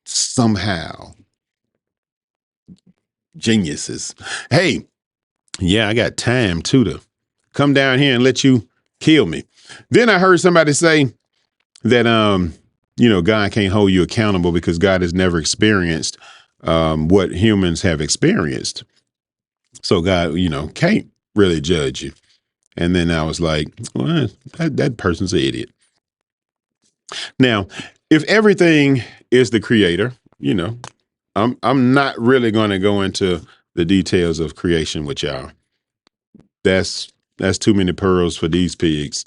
[SPEAKER 1] somehow. Geniuses. Hey, yeah, I got time too to come down here and let you kill me. Then I heard somebody say that, God can't hold you accountable because God has never experienced what humans have experienced. So God, can't really judge you. And then I was like, well, that person's an idiot. Now, if everything is the Creator, I'm not really going to go into the details of creation with y'all. That's too many pearls for these pigs.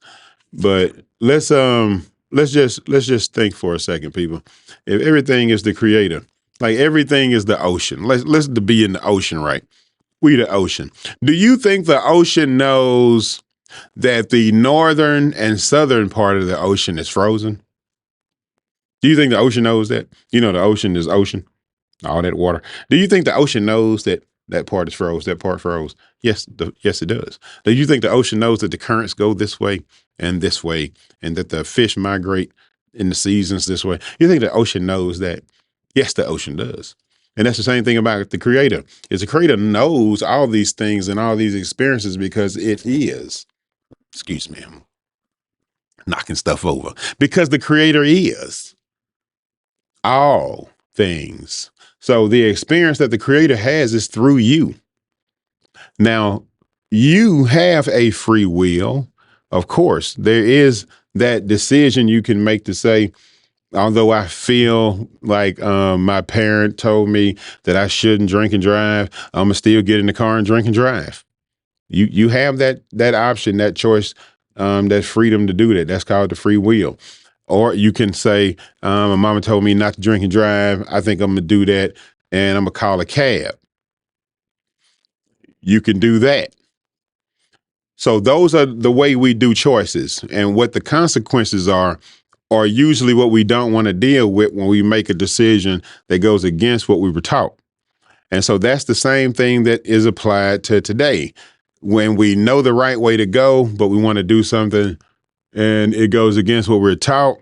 [SPEAKER 1] But let's just think for a second, people. If everything is the Creator, like everything is the ocean. Let's be in the ocean, right? We the ocean. Do you think the ocean knows that the northern and southern part of the ocean is frozen? Do you think the ocean knows that? The ocean is ocean, all that water. Do you think the ocean knows that that part is froze, that part froze? Yes, yes, it does. Do you think the ocean knows that the currents go this way, and that the fish migrate in the seasons this way? You think the ocean knows that? Yes, the ocean does. And that's the same thing about the Creator. Is the Creator knows all these things and all these experiences because it is. Excuse me, I'm knocking stuff over. Because the Creator is all things. So the experience that the Creator has is through you. Now, you have a free will. Of course, there is that decision you can make to say, although I feel like my parent told me that I shouldn't drink and drive, I'm gonna still get in the car and drink and drive. You have that option, that choice, that freedom to do that. That's called the free will. Or you can say, my mama told me not to drink and drive. I think I'm gonna do that, and I'm gonna call a cab. You can do that. So those are the way we do choices, and what the consequences are usually what we don't want to deal with when we make a decision that goes against what we were taught. And so that's the same thing that is applied to today. When we know the right way to go, but we want to do something and it goes against what we're taught,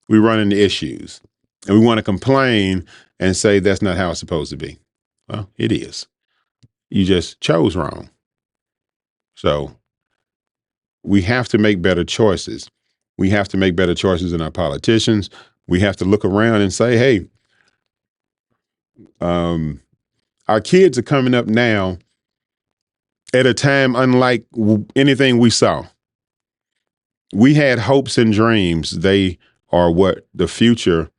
[SPEAKER 1] we run into issues. And we want to complain and say that's not how it's supposed to be. Well, it is. You just chose wrong. So we have to make better choices. We have to make better choices in our politicians. We have to look around and say, hey, our kids are coming up now at a time unlike anything we saw. we had hopes and dreams. They are what the future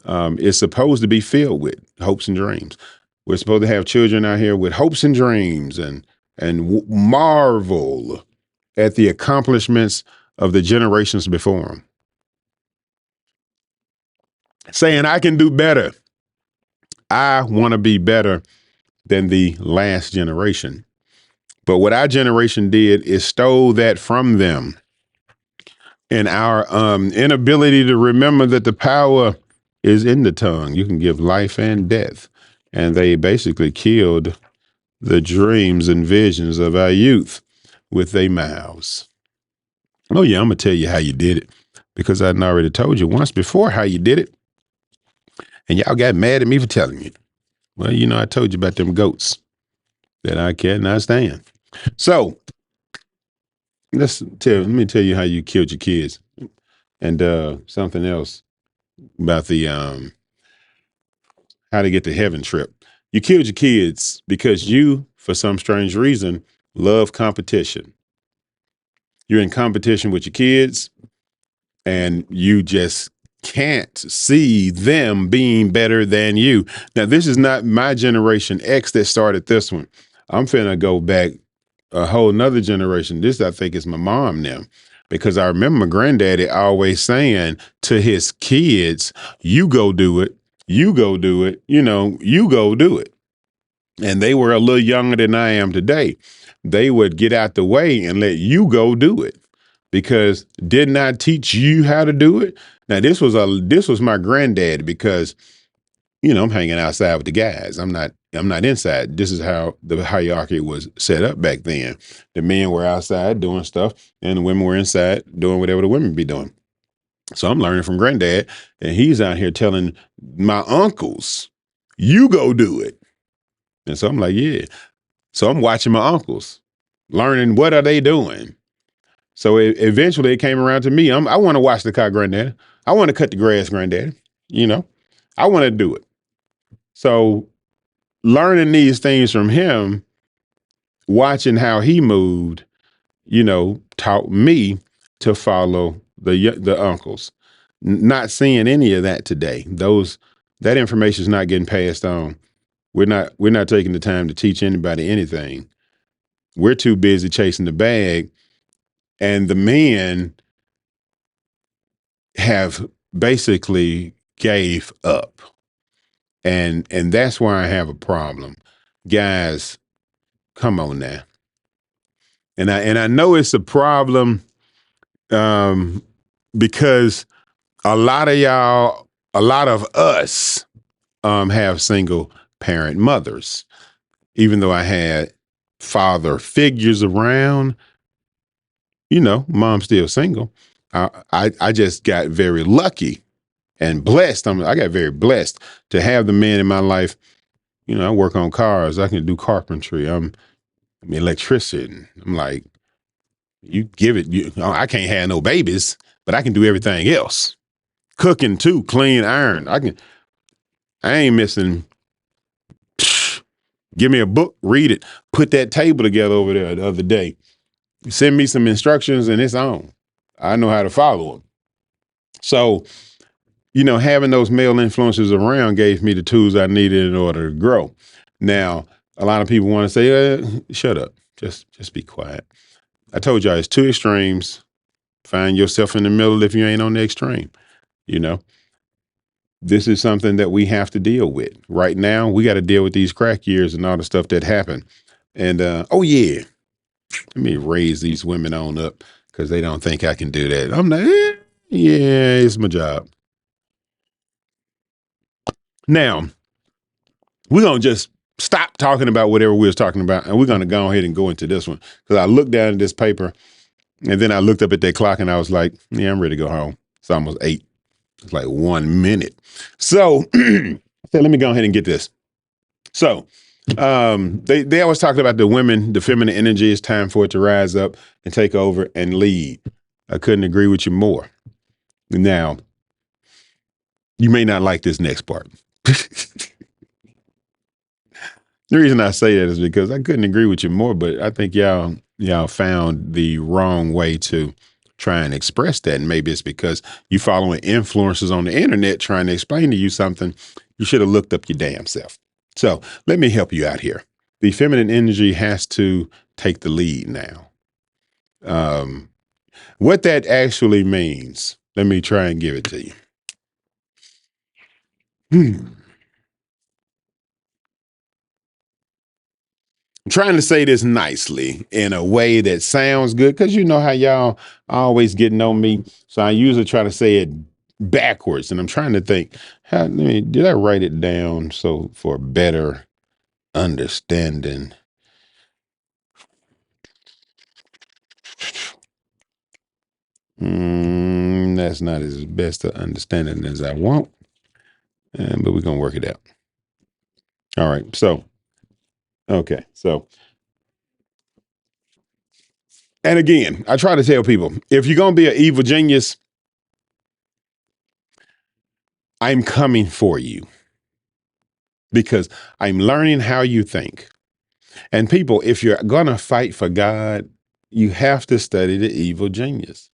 [SPEAKER 1] is supposed to be filled with, hopes and dreams. We're supposed to have children out here with hopes and dreams and marvel at the accomplishments of the generations before them, saying, I can do better. I want to be better than the last generation. But what our generation did is stole that from them. And our inability to remember that the power is in the tongue. You can give life and death. And they basically killed the dreams and visions of our youth with their mouths. Oh, yeah, I'm going to tell you how you did it, because I'd already told you once before how you did it. And y'all got mad at me for telling you. Well, you know, I told you about them goats that I cannot stand. So let me tell you how you killed your kids. And something else about the how to get to heaven trip. You killed your kids because you, for some strange reason, love competition. You're in competition with your kids, and you just can't see them being better than you. Now, this is not my generation X that started this one. I'm finna go back a whole nother generation. This, I think, is my mom now, because I remember my granddaddy always saying to his kids, you go do it, you go do it, you know, you go do it. And they were a little younger than I am today. They would get out the way and let you go do it, because didn't I teach you how to do it? Now, this was my granddad, because, you know, I'm hanging outside with the guys. I'm not inside. This is how the hierarchy was set up back then. The men were outside doing stuff, and the women were inside doing whatever the women be doing. So I'm learning from granddad, and he's out here telling my uncles, you go do it. And so I'm like, yeah. So I'm watching my uncles, learning what are they doing. So eventually it came around to me. I want to wash the car, granddad. I want to cut the grass, granddad. You know, I want to do it. So learning these things from him, watching how he moved, you know, taught me to follow the uncles. Not seeing any of that today. That information is not getting passed on. We're not taking the time to teach anybody anything. We're too busy chasing the bag, and the men have basically gave up. And that's why I have a problem. Guys, come on now. And I know it's a problem because a lot of us have single parent mothers. Even though I had father figures around, you know, mom's still single. I just got very lucky and blessed. I got very blessed to have the men in my life. You know, I work on cars. I can do carpentry. I'm an electrician. I'm like, you give it. I can't have no babies, but I can do everything else. Cooking too, clean, iron. I ain't missing. Give me a book, read it. Put that table together over there the other day. Send me some instructions, and it's on. I know how to follow them. So, you know, having those male influences around gave me the tools I needed in order to grow. Now, a lot of people want to say, shut up. Just be quiet. I told y'all it's two extremes. Find yourself in the middle if you ain't on the extreme. You know, this is something that we have to deal with. Right now, we got to deal with these crack years and all the stuff that happened. And, oh, yeah, let me raise these women on up because they don't think I can do that. I'm like, yeah, it's my job. Now, we're going to just stop talking about whatever we was talking about, and we're going to go ahead and go into this one, because I looked down at this paper, and then I looked up at that clock, and I was like, yeah, I'm ready to go home. It's almost 8. It's like 1 minute. So let me go ahead and get this. So they always talk about the women, the feminine energy. It's time for it to rise up and take over and lead. I couldn't agree with you more. Now, you may not like this next part. The reason I say that is because I couldn't agree with you more, but I think y'all found the wrong way to try and express that. And maybe it's because you following influencers on the internet trying to explain to you something you should have looked up your damn self. So let me help you out here. The feminine energy has to take the lead now. What that actually means, let me try and give it to you. I'm trying to say this nicely in a way that sounds good because you know how y'all always getting on me. So I usually try to say it backwards, and I'm trying to think, did I write it down so for better understanding? That's not as best of understanding as I want, but we're gonna work it out. All right. So, okay. So, and again, I try to tell people if you're gonna be an evil genius, I'm coming for you because I'm learning how you think. And people, if you're gonna fight for God, you have to study the evil genius.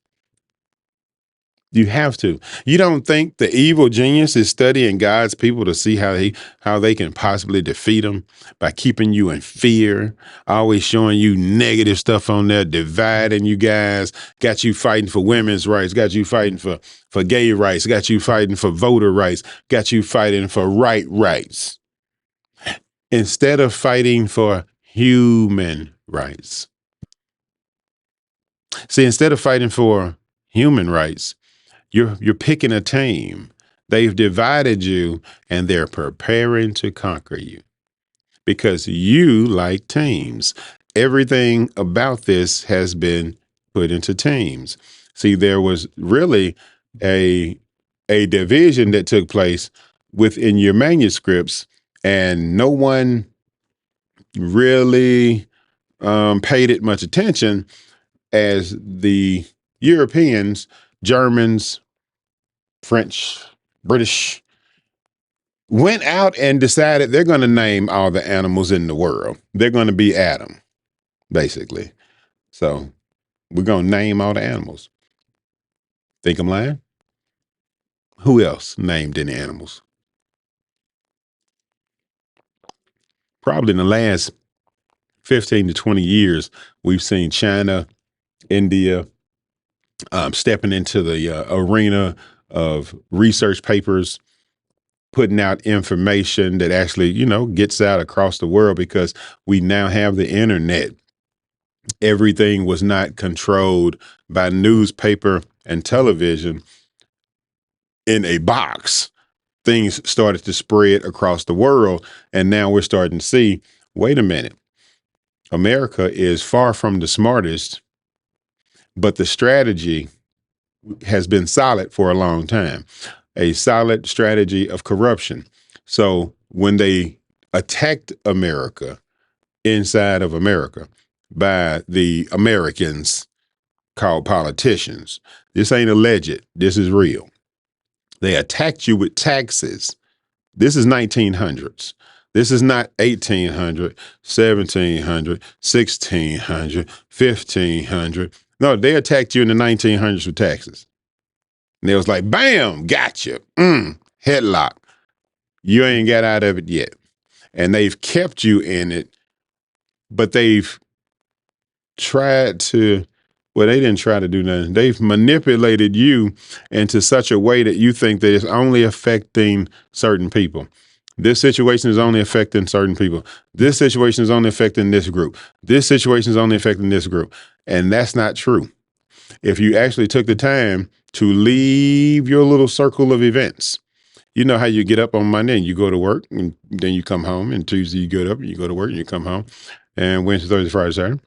[SPEAKER 1] You have to. You don't think the evil genius is studying God's people to see how they can possibly defeat them by keeping you in fear, always showing you negative stuff on there, dividing you guys, got you fighting for women's rights, got you fighting for gay rights, got you fighting for voter rights, got you fighting for rights, instead of fighting for human rights. See, instead of fighting for human rights, you're picking a team. They've divided you and they're preparing to conquer you because you like teams. Everything about this has been put into teams. See, there was really a division that took place within your manuscripts, and no one really paid it much attention as the Europeans, Germans, French, British, went out and decided they're going to name all the animals in the world. They're going to be Adam, basically. So we're going to name all the animals. Think I'm lying? Who else named any animals? Probably in the last 15 to 20 years, we've seen China, India, stepping into the arena of research papers, putting out information that actually, gets out across the world because we now have the internet. Everything was not controlled by newspaper and television in a box. Things started to spread across the world. And now we're starting to see, wait a minute, America is far from the smartest, but the strategy has been solid for a long time, a solid strategy of corruption. So when they attacked America inside of America by the Americans called politicians, this ain't alleged, this is real. They attacked you with taxes. This is 1900s. This is not 1800, 1700, 1600, 1500. No, they attacked you in the 1900s with taxes. And it was like, bam, gotcha. Headlock. You ain't got out of it yet. And they've kept you in it, but they've tried to, well, they didn't try to do nothing. They've manipulated you into such a way that you think that it's only affecting certain people. This situation is only affecting certain people. This situation is only affecting this group. This situation is only affecting this group. And that's not true. If you actually took the time to leave your little circle of events, you know how you get up on Monday and you go to work and then you come home, and Tuesday you get up and you go to work and you come home, and Wednesday, Thursday, Friday, Saturday.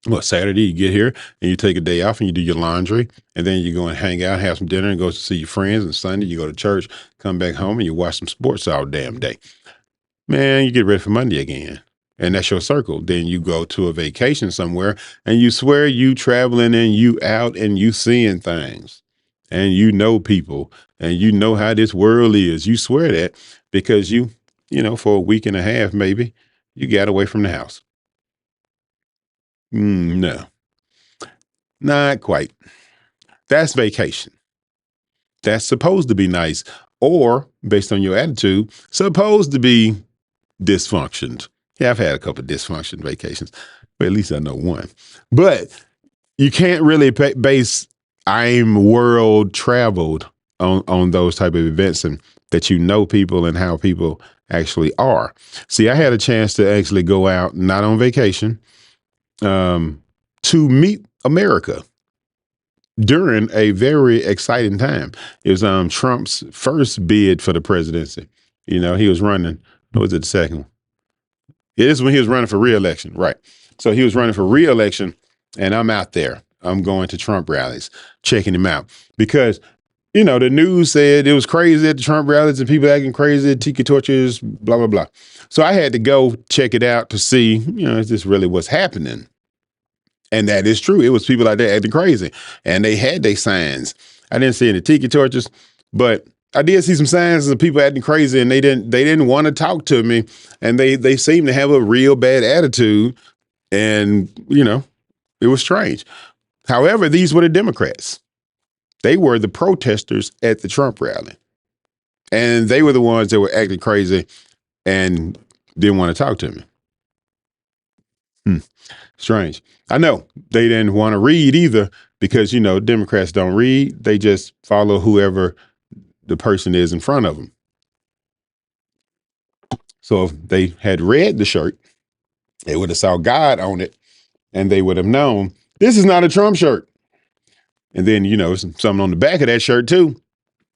[SPEAKER 1] Well, Saturday you get here and you take a day off and you do your laundry, and then you go and hang out, have some dinner, and go to see your friends. And Sunday you go to church, come back home, and you watch some sports all damn day. Man, you get ready for Monday again. And that's your circle. Then you go to a vacation somewhere and you swear you traveling and you out and you seeing things and you know people and you know how this world is. You swear that because for a week and a half, maybe you got away from the house. No, not quite. That's vacation. That's supposed to be nice, or based on your attitude, supposed to be dysfunctioned. Yeah, I've had a couple of dysfunction vacations, but at least I know one. But you can't really base I'm world traveled on those type of events, and that you know people and how people actually are. See, I had a chance to actually go out, not on vacation, to meet America during a very exciting time. It was Trump's first bid for the presidency. You know, he was running. What was it, the second one? It is when he was running for re-election, right? So he was running for re-election, and I'm out there. I'm going to Trump rallies, checking him out because, you know, the news said it was crazy at the Trump rallies and people acting crazy, tiki torches, blah, blah, blah. So I had to go check it out to see, you know, is this really what's happening? And that is true. It was people out there acting crazy, and they had their signs. I didn't see any tiki torches, but I did see some signs of people acting crazy, and they didn't want to talk to me, and they seemed to have a real bad attitude, and you know, it was strange. However, these were the Democrats. They were the protesters at the Trump rally, and they were the ones that were acting crazy and didn't want to talk to me. Strange. I know they didn't want to read either because, you know, Democrats don't read. They just follow whoever the person is in front of them. So if they had read the shirt, they would have saw God on it, and they would have known this is not a Trump shirt. And then, you know, something on the back of that shirt too,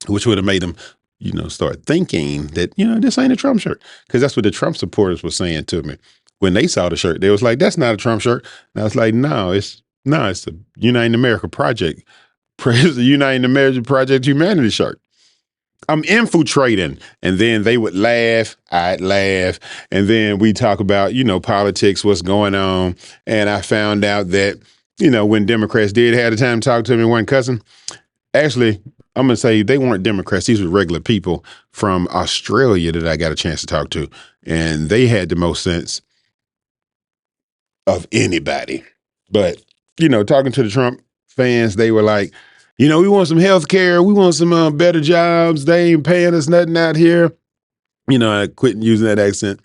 [SPEAKER 1] which would have made them, you know, start thinking that, you know, this ain't a Trump shirt. Because that's what the Trump supporters were saying to me. When they saw the shirt, they was like, that's not a Trump shirt. And I was like, it's the Uniting America Project. The Uniting America Project Humanity shirt. I'm infiltrating. And then they would laugh. I'd laugh. And then we talk about, you know, politics, what's going on. And I found out that, you know, when Democrats did have the time to talk to me, one cousin, actually, I'm going to say they weren't Democrats. These were regular people from Australia that I got a chance to talk to. And they had the most sense of anybody. But, you know, talking to the Trump fans, they were like, you know, we want some health care. We want some better jobs. They ain't paying us nothing out here. You know, I quit using that accent,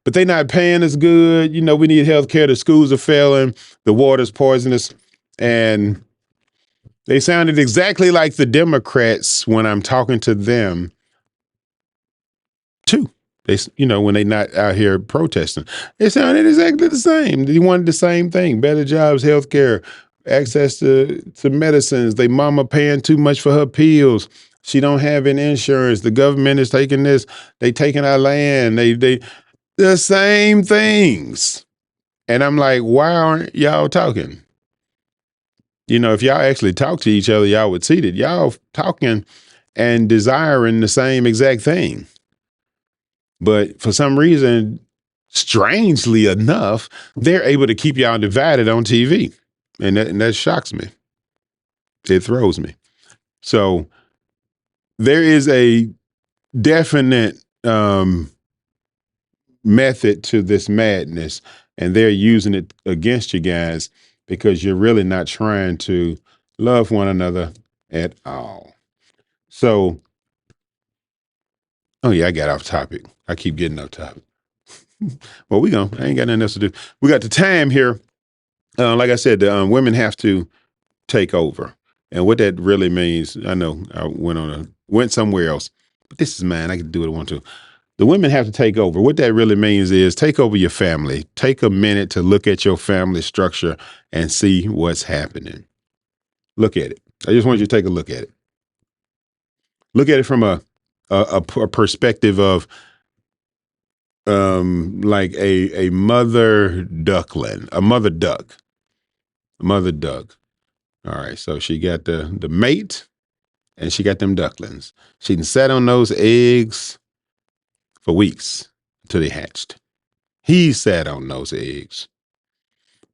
[SPEAKER 1] but they not paying us good. You know, we need health care. The schools are failing. The water's poisonous. And they sounded exactly like the Democrats when I'm talking to them too. They, you know, when they not out here protesting, they sounded exactly the same. They wanted the same thing: better jobs, health care, access to medicines. They mama paying too much for her pills. She don't have any insurance. The government is taking this. They taking our land. They the same things. And I'm like, why aren't y'all talking? You know, if y'all actually talk to each other, y'all would see that y'all talking and desiring the same exact thing. But for some reason, strangely enough, they're able to keep y'all divided on TV. And that shocks me. It throws me. So there is a definite method to this madness, and they're using it against you guys because you're really not trying to love one another at all. So, oh yeah, I got off topic. I keep getting off topic. Well, I ain't got nothing else to do. We got the time here. Like I said, the women have to take over. And what that really means, I know I went somewhere else, but this is mine. I can do what I want to. The women have to take over. What that really means is take over your family. Take a minute to look at your family structure and see what's happening. Look at it. I just want you to take a look at it. Look at it from a perspective of like a mother duckling, a mother duck. All right, so she got the mate, and she got them ducklings. She done sat on those eggs for weeks until they hatched. He sat on those eggs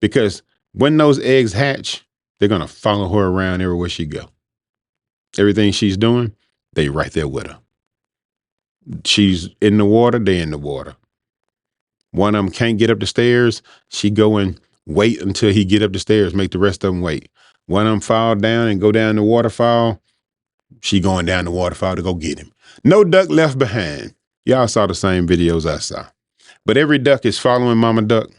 [SPEAKER 1] because when those eggs hatch, they're gonna follow her around everywhere she go. Everything she's doing, they right there with her. She's in the water, they in the water. One of them can't get up the stairs. She go and wait until he get up the stairs, make the rest of them wait. One of them fall down and go down the waterfall. She going down the waterfall to go get him. No duck left behind. Y'all saw the same videos I saw. But every duck is following Mama Duck.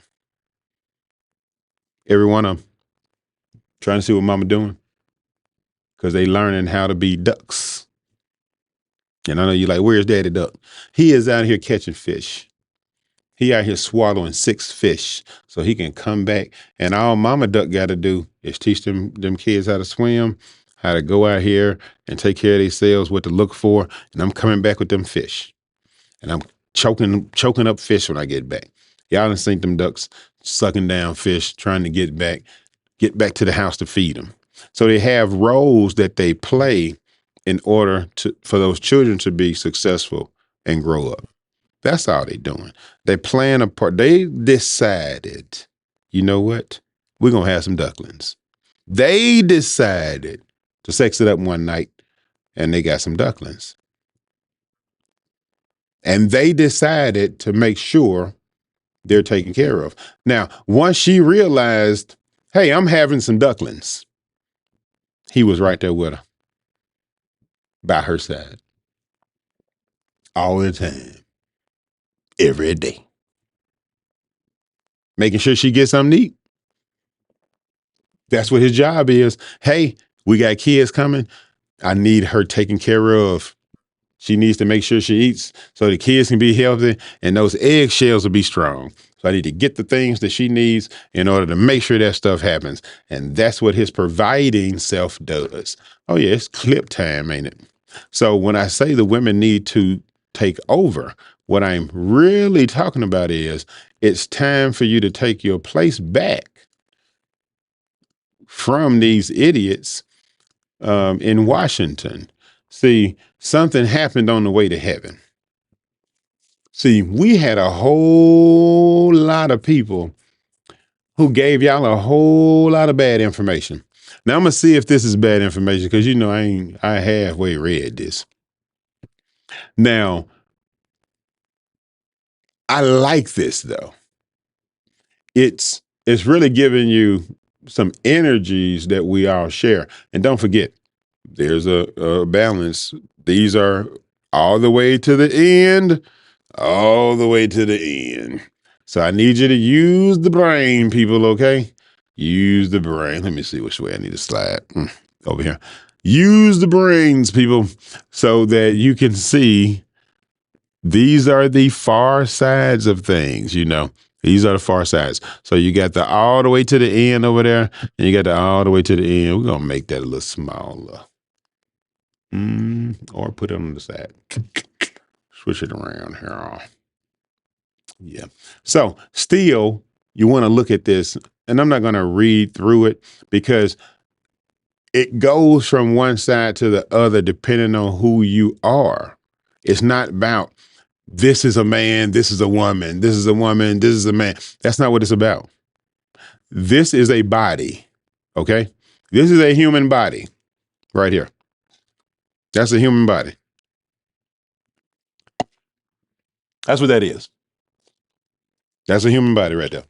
[SPEAKER 1] Every one of them. Trying to see what Mama doing. Because they learning how to be ducks. And I know you're like, where's Daddy Duck? He is out here catching fish. He out here swallowing 6 fish so he can come back. And all Mama Duck got to do is teach them kids how to swim, how to go out here and take care of themselves, what to look for. And I'm coming back with them fish. And I'm choking up fish when I get back. Y'all done seen them ducks sucking down fish, trying to get back to the house to feed them. So they have roles that they play in order for those children to be successful and grow up. That's all they doing. They playing a part. They decided, you know what? We're going to have some ducklings. They decided to sex it up one night, and they got some ducklings. And they decided to make sure they're taken care of. Now, once she realized, hey, I'm having some ducklings, he was right there with her, by her side, all the time, every day, making sure she gets something to eat. That's what his job is. Hey, we got kids coming. I need her taken care of. She needs to make sure she eats so the kids can be healthy and those eggshells will be strong. So I need to get the things that she needs in order to make sure that stuff happens. And that's what his providing self does. Oh yeah, it's clip time, ain't it? So when I say the women need to take over, what I'm really talking about is it's time for you to take your place back from these idiots in Washington. See, something happened on the way to heaven. See, we had a whole lot of people who gave y'all a whole lot of bad information. Now I'm gonna see if this is bad information because you know I halfway read this. Now, I like this though. It's really giving you some energies that we all share. And don't forget, there's a balance. These are all the way to the end, all the way to the end. So I need you to use the brain, people, okay? Use the brain. Let me see which way I need to slide. Over here. Use the brains, people, so that you can see these are the far sides of things, you know. These are the far sides. So you got the all the way to the end over there, and you got the all the way to the end. We're going to make that a little smaller. Or put it on the side. Switch it around here. Yeah. So still, you want to look at this, and I'm not going to read through it because it goes from one side to the other depending on who you are. It's not about this is a man, this is a woman, this is a woman, this is a man. That's not what it's about. This is a body, okay? This is a human body right here. That's a human body. That's what that is. That's a human body right there.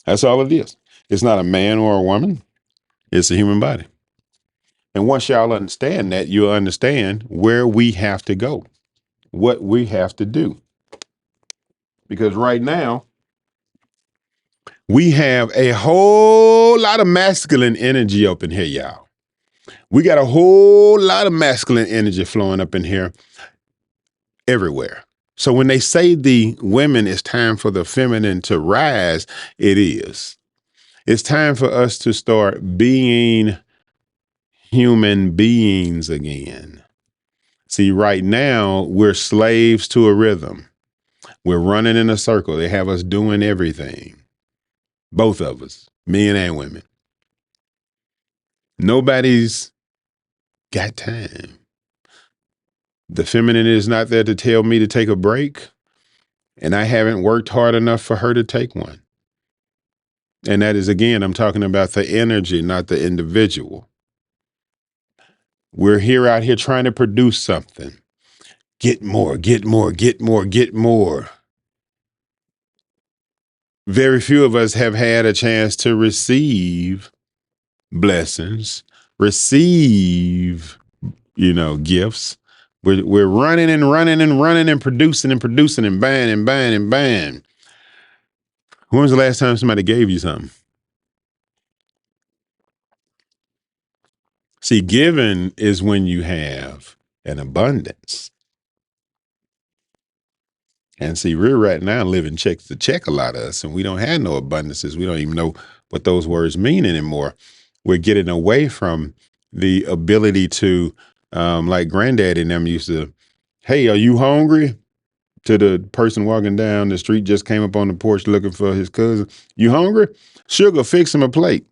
[SPEAKER 1] That's all it is. It's not a man or a woman. It's a human body. And once y'all understand that, you'll understand where we have to go, what we have to do. Because right now, we have a whole lot of masculine energy up in here, y'all. We got a whole lot of masculine energy flowing up in here everywhere. So when they say the women, it's time for the feminine to rise, it is. It's time for us to start being human beings again. See, right now, we're slaves to a rhythm. We're running in a circle. They have us doing everything. Both of us, men and women. Nobody's got time. The feminine is not there to tell me to take a break, and I haven't worked hard enough for her to take one. And that is, again, I'm talking about the energy, not the individual. We're out here trying to produce something. Get more, get more, get more, get more. Very few of us have had a chance to receive blessings, receive, gifts. We're running and running and running and producing and producing and buying and buying and buying. When was the last time somebody gave you something? See, giving is when you have an abundance. And see, we're right now living check to check, a lot of us, and we don't have no abundances. We don't even know what those words mean anymore. We're getting away from the ability to, like granddaddy and them used to, hey, are you hungry? To the person walking down the street, just came up on the porch looking for his cousin. You hungry? Sugar, fix him a plate.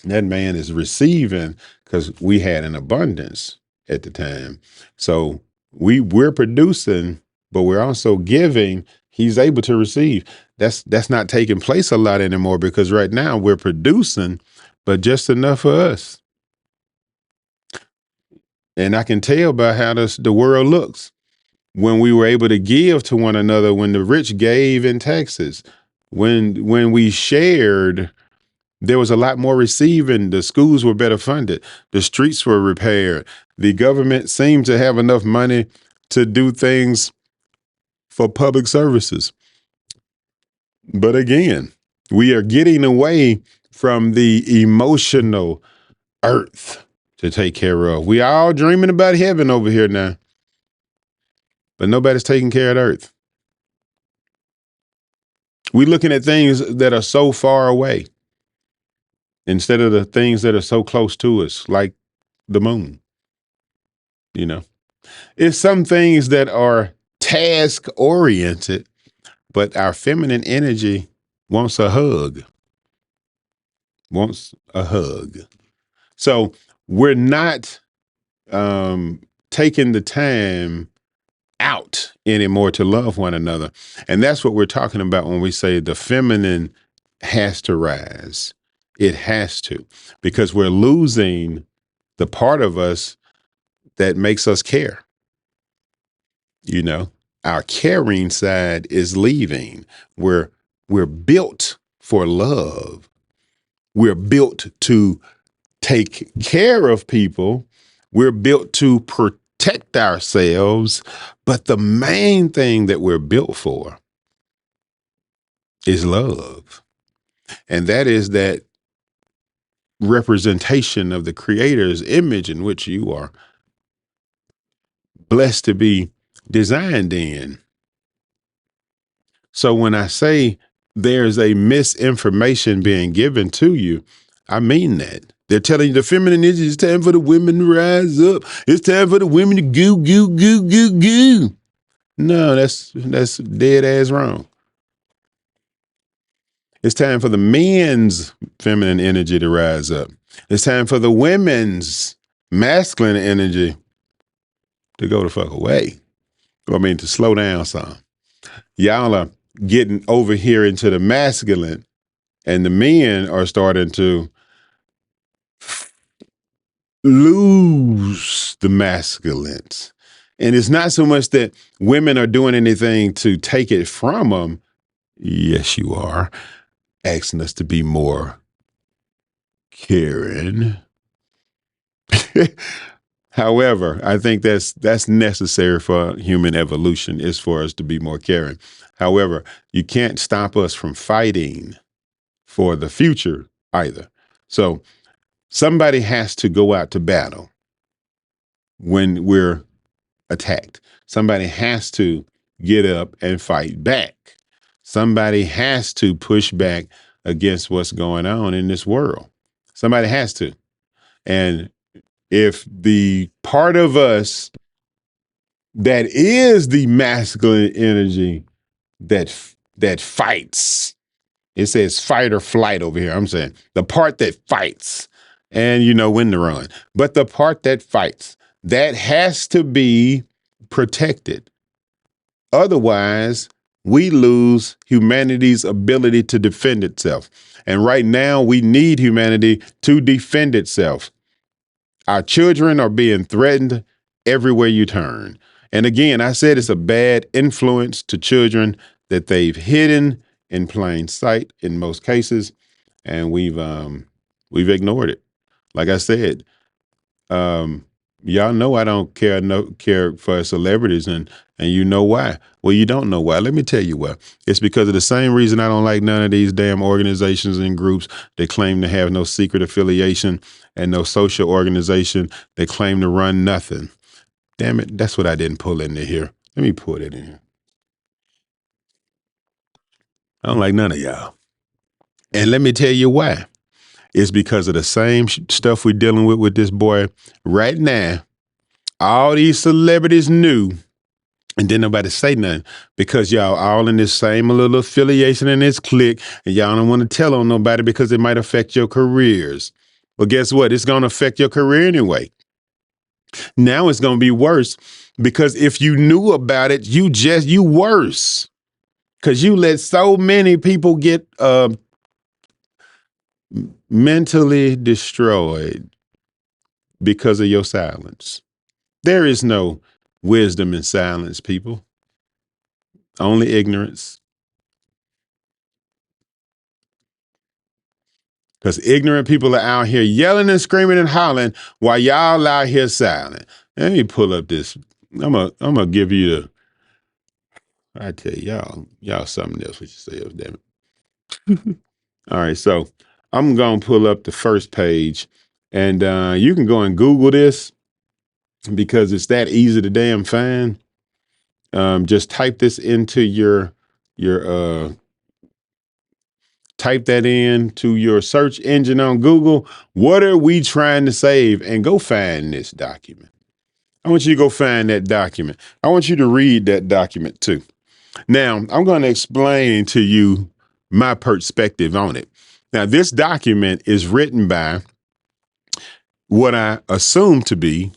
[SPEAKER 1] That man is receiving because we had an abundance at the time. So we're producing, but we're also giving. He's able to receive. That's not taking place a lot anymore because right now we're producing, but just enough for us. And I can tell by how the world looks when we were able to give to one another, when the rich gave in Texas, when we shared. There was a lot more receiving. The schools were better funded. The streets were repaired. The government seemed to have enough money to do things for public services. But again, we are getting away from the emotional earth to take care of. We all dreaming about heaven over here now, but nobody's taking care of the earth. We're looking at things that are so far away instead of the things that are so close to us, like the moon. It's some things that are task oriented, but our feminine energy wants a hug, So we're not taking the time out anymore to love one another. And that's what we're talking about when we say the feminine has to rise. It has to, because we're losing the part of us that makes us care. Our caring side is leaving. We're built for love. We're built to take care of people. We're built to protect ourselves. But the main thing that we're built for is love. And that is that representation of the Creator's image in which you are blessed to be designed in. So when I say there's a misinformation being given to you, I mean that. They're telling you the feminine energy, it's time for the women to rise up. It's time for the women to goo, goo, goo, goo, goo. No, that's dead ass wrong. It's time for the men's feminine energy to rise up. It's time for the women's masculine energy to go the fuck away. To slow down some. Y'all are getting over here into the masculine, and the men are starting to lose the masculines. And it's not so much that women are doing anything to take it from them. Yes, you are. Asking us to be more caring. However, I think that's necessary for human evolution, is for us to be more caring. However, you can't stop us from fighting for the future either. So somebody has to go out to battle when we're attacked. Somebody has to get up and fight back. Somebody has to push back against what's going on in this world. Somebody has to. And if the part of us that is the masculine energy that fights, it says fight or flight over here. I'm saying the part that fights and when to run, but the part that fights, that has to be protected. Otherwise, we lose humanity's ability to defend itself. And right now, we need humanity to defend itself. Our children are being threatened everywhere you turn. And again, I said it's a bad influence to children that they've hidden in plain sight in most cases, and we've ignored it. Like I said, um, y'all know I don't care for celebrities, and you know why. Well, you don't know why. Let me tell you why. It's because of the same reason I don't like none of these damn organizations and groups that claim to have no secret affiliation and no social organization. They claim to run nothing. Damn it, that's what I didn't pull into here. Let me pull it in here. I don't like none of y'all. And let me tell you why. It's because of the same stuff we're dealing with this boy right now. All these celebrities knew, and didn't nobody say nothing because y'all all in this same little affiliation in this clique, and y'all don't want to tell on nobody because it might affect your careers. Well, guess what? It's going to affect your career anyway. Now it's going to be worse because if you knew about it, you worse because you let so many people get mentally destroyed because of your silence. There is no wisdom in silence, people. Only ignorance. Because ignorant people are out here yelling and screaming and hollering while y'all out here silent. Let me pull up this. I'm gonna give you the. I tell y'all something else with yourselves, damn it. All right, so I'm gonna pull up the first page, and you can go and Google this because it's that easy to damn find. Just type this into your type that in to your search engine on Google. What are we trying to save? And go find this document. I want you to go find that document. I want you to read that document too. Now, I'm going to explain to you my perspective on it. Now, this document is written by what I assume to be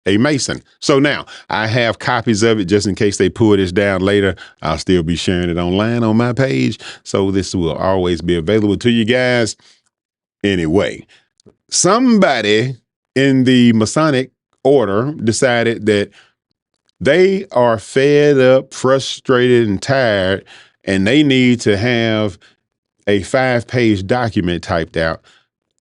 [SPEAKER 1] a Mason. So now I have copies of it just in case they pull this down later. I'll still be sharing it online on my page. So this will always be available to you guys. Anyway, somebody in the Masonic order decided that they are fed up, frustrated, and tired, and they need to have a 5-page document typed out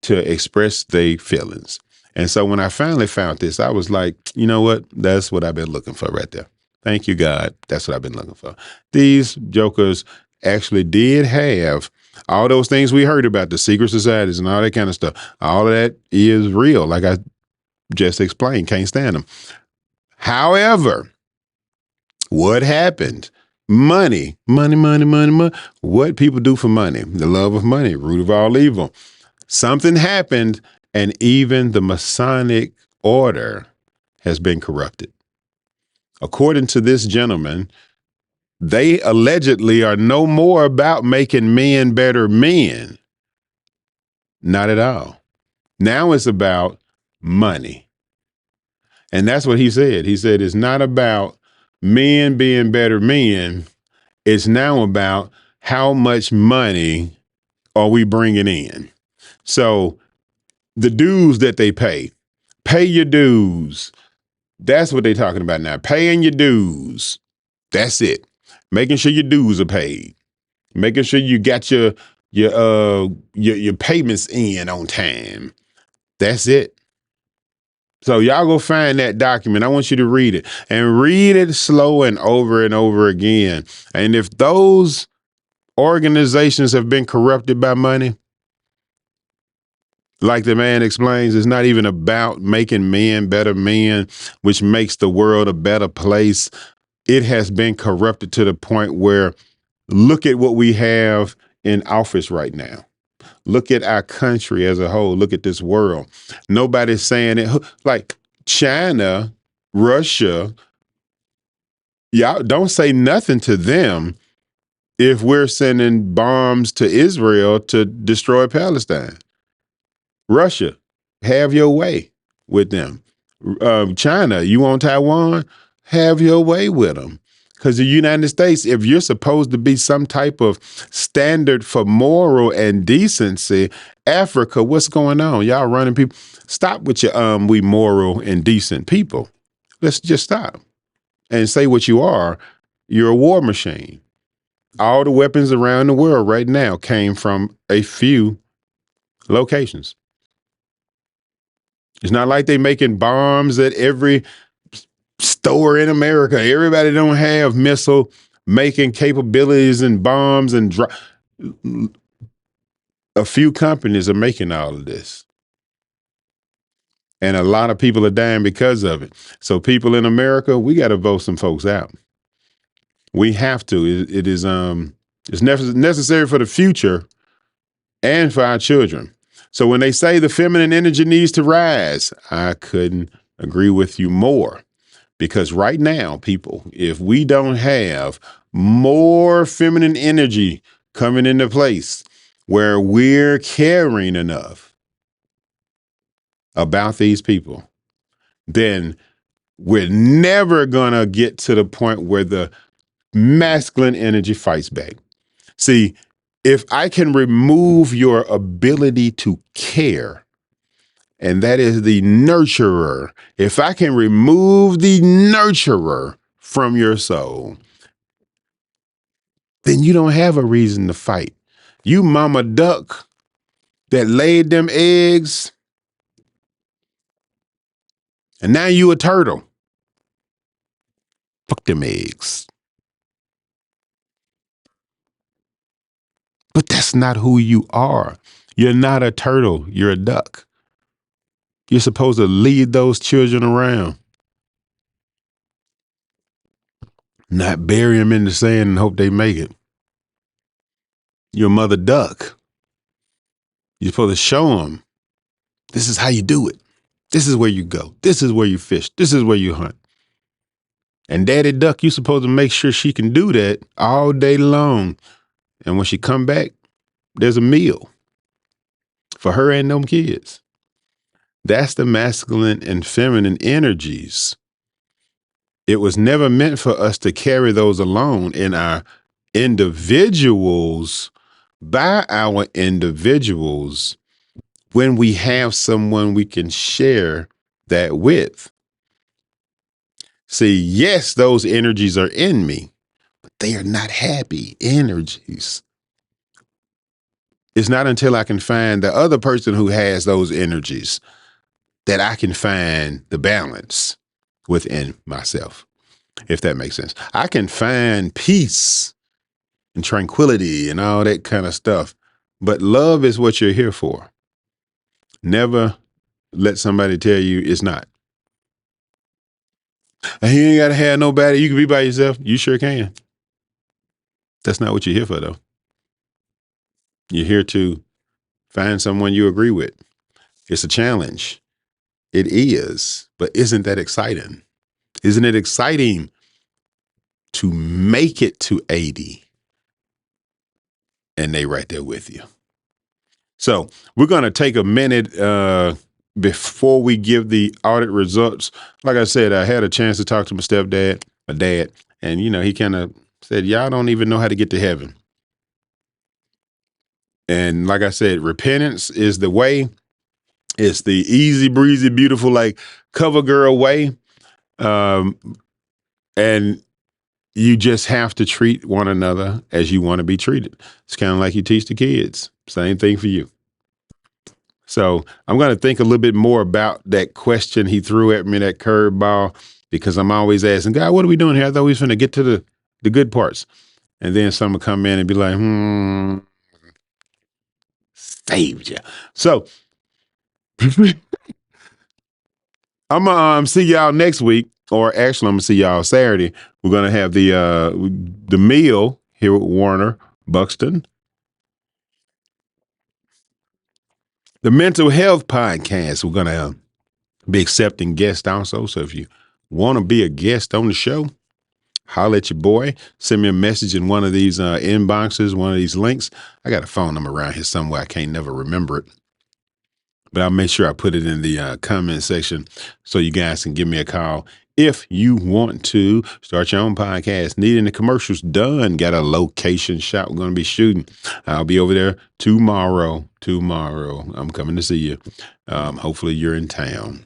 [SPEAKER 1] to express their feelings. And so when I finally found this, I was like, you know what? That's what I've been looking for right there. Thank you, God. That's what I've been looking for. These jokers actually did have all those things we heard about, the secret societies and all that kind of stuff. All of that is real. Like I just explained, can't stand them. However, what happened? Money, money, money, money, money. What people do for money, the love of money, root of all evil. Something happened, and even the Masonic order has been corrupted. According to this gentleman, they allegedly are no more about making men better men. Not at all. Now it's about money. And that's what he said. He said it's not about men being better men. It's now about how much money are we bringing in. So the dues that they pay your dues. That's what they're talking about now. Paying your dues. That's it. Making sure your dues are paid. Making sure you got your payments in on time. That's it. So y'all go find that document. I want you to read it and read it slow and over again. And if those organizations have been corrupted by money, like the man explains, it's not even about making men better men, which makes the world a better place. It has been corrupted to the point where look at what we have in office right now. Look at our country as a whole. Look at this world. Nobody's saying it. Like China, Russia, y'all don't say nothing to them if we're sending bombs to Israel to destroy Palestine. Russia, have your way with them. China, you want Taiwan? Have your way with them. Because the United States, if you're supposed to be some type of standard for moral and decency, Africa, what's going on? Y'all running people. Stop with your we moral and decent people. Let's just stop and say what you are. You're a war machine. All the weapons around the world right now came from a few locations. It's not like they making bombs at every store in America. Everybody don't have missile making capabilities and bombs and a few companies are making all of this. And a lot of people are dying because of it. So people in America, we got to vote some folks out. We have to. It is it's necessary for the future and for our children. So when they say the feminine energy needs to rise, I couldn't agree with you more. Because right now, people, if we don't have more feminine energy coming into place where we're caring enough about these people, then we're never going to get to the point where the masculine energy fights back. See, if I can remove your ability to care, and that is the nurturer, if I can remove the nurturer from your soul, then you don't have a reason to fight. You mama duck that laid them eggs, and now you a turtle. Fuck them eggs. But that's not who you are. You're not a turtle. You're a duck. You're supposed to lead those children around, not bury them in the sand and hope they make it. You're a mother duck. You're supposed to show them, this is how you do it. This is where you go. This is where you fish. This is where you hunt. And daddy duck, you're supposed to make sure she can do that all day long. And when she come back, there's a meal for her and them kids. That's the masculine and feminine energies. It was never meant for us to carry those alone in our individuals, by our individuals, when we have someone we can share that with. See, yes, those energies are in me, but they are not happy energies. It's not until I can find the other person who has those energies that I can find the balance within myself, if that makes sense. I can find peace and tranquility and all that kind of stuff, but love is what you're here for. Never let somebody tell you it's not. And you ain't got to have nobody. You can be by yourself. You sure can. That's not what you're here for, though. You're here to find someone you agree with. It's a challenge. It is, but isn't that exciting? Isn't it exciting to make it to 80 and they right there with you? So we're going to take a minute before we give the audit results. Like I said, I had a chance to talk to my dad, and he kind of said, y'all don't even know how to get to heaven. And like I said, repentance is the way. It's the easy breezy, beautiful, like cover girl way. And you just have to treat one another as you want to be treated. It's kind of like you teach the kids. Same thing for you. So I'm going to think a little bit more about that question he threw at me, that curveball, because I'm always asking, God, what are we doing here? I thought we was going to get to the good parts. And then someone come in and be like, saved you. So I'm going to see y'all next week, or actually I'm going to see y'all Saturday. We're going to have the meal here with Warner Buxton. The mental health podcast, we're going to be accepting guests also. So if you want to be a guest on the show, holler at your boy. Send me a message in one of these inboxes, one of these links. I got a phone number around here somewhere. I can't never remember it. But I'll make sure I put it in the comment section so you guys can give me a call. If you want to start your own podcast, needing the commercials done, got a location shot we're going to be shooting. I'll be over there tomorrow. I'm coming to see you. Hopefully you're in town.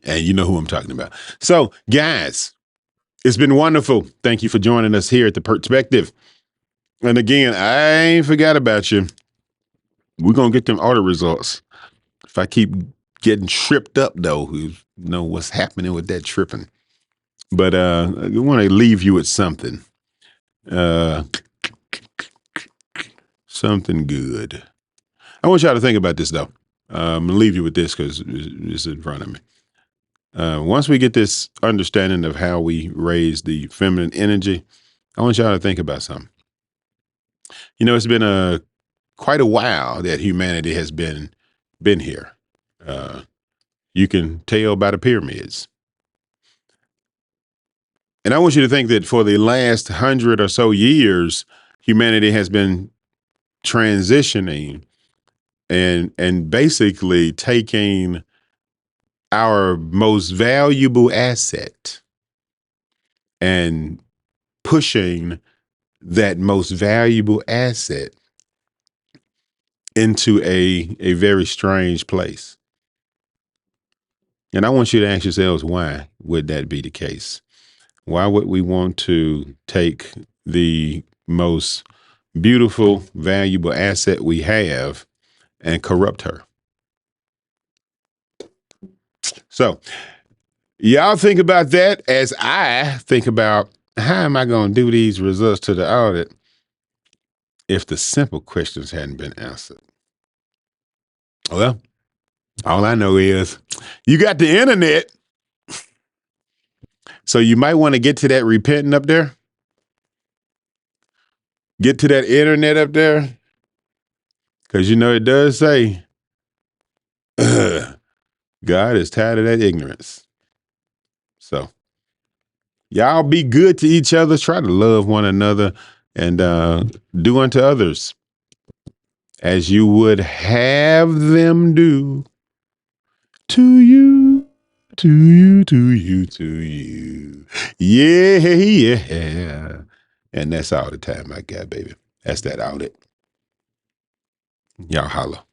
[SPEAKER 1] And you know who I'm talking about. So, guys, it's been wonderful. Thank you for joining us here at the PerTspective. And again, I ain't forgot about you. We're going to get them audit results. If I keep getting tripped up though. You know what's happening with that tripping. But I want to leave you with something. Something good. I want y'all to think about this though. I'm gonna leave you with this because it's in front of me. Once we get this understanding of how we raise the feminine energy, I want y'all to think about something. You know, it's been quite a while that humanity has been here. You can tell by the pyramids. And I want you to think that for the last 100 or so years, humanity has been transitioning and basically taking our most valuable asset and pushing that most valuable asset into a very strange place. And I want you to ask yourselves, why would that be the case? Why would we want to take the most beautiful, valuable asset we have and corrupt her? So y'all think about that as I think about, how am I going to do these results to the audit if the simple questions hadn't been answered? Well, all I know is you got the internet. So you might want to get to that repenting up there. Get to that internet up there. Because you know it does say, God is tired of that ignorance. So y'all be good to each other. Try to love one another and do unto others as you would have them do to you, to you, to you, to you. Yeah, yeah. And that's all the time I got, baby. That's that audit. Y'all holla.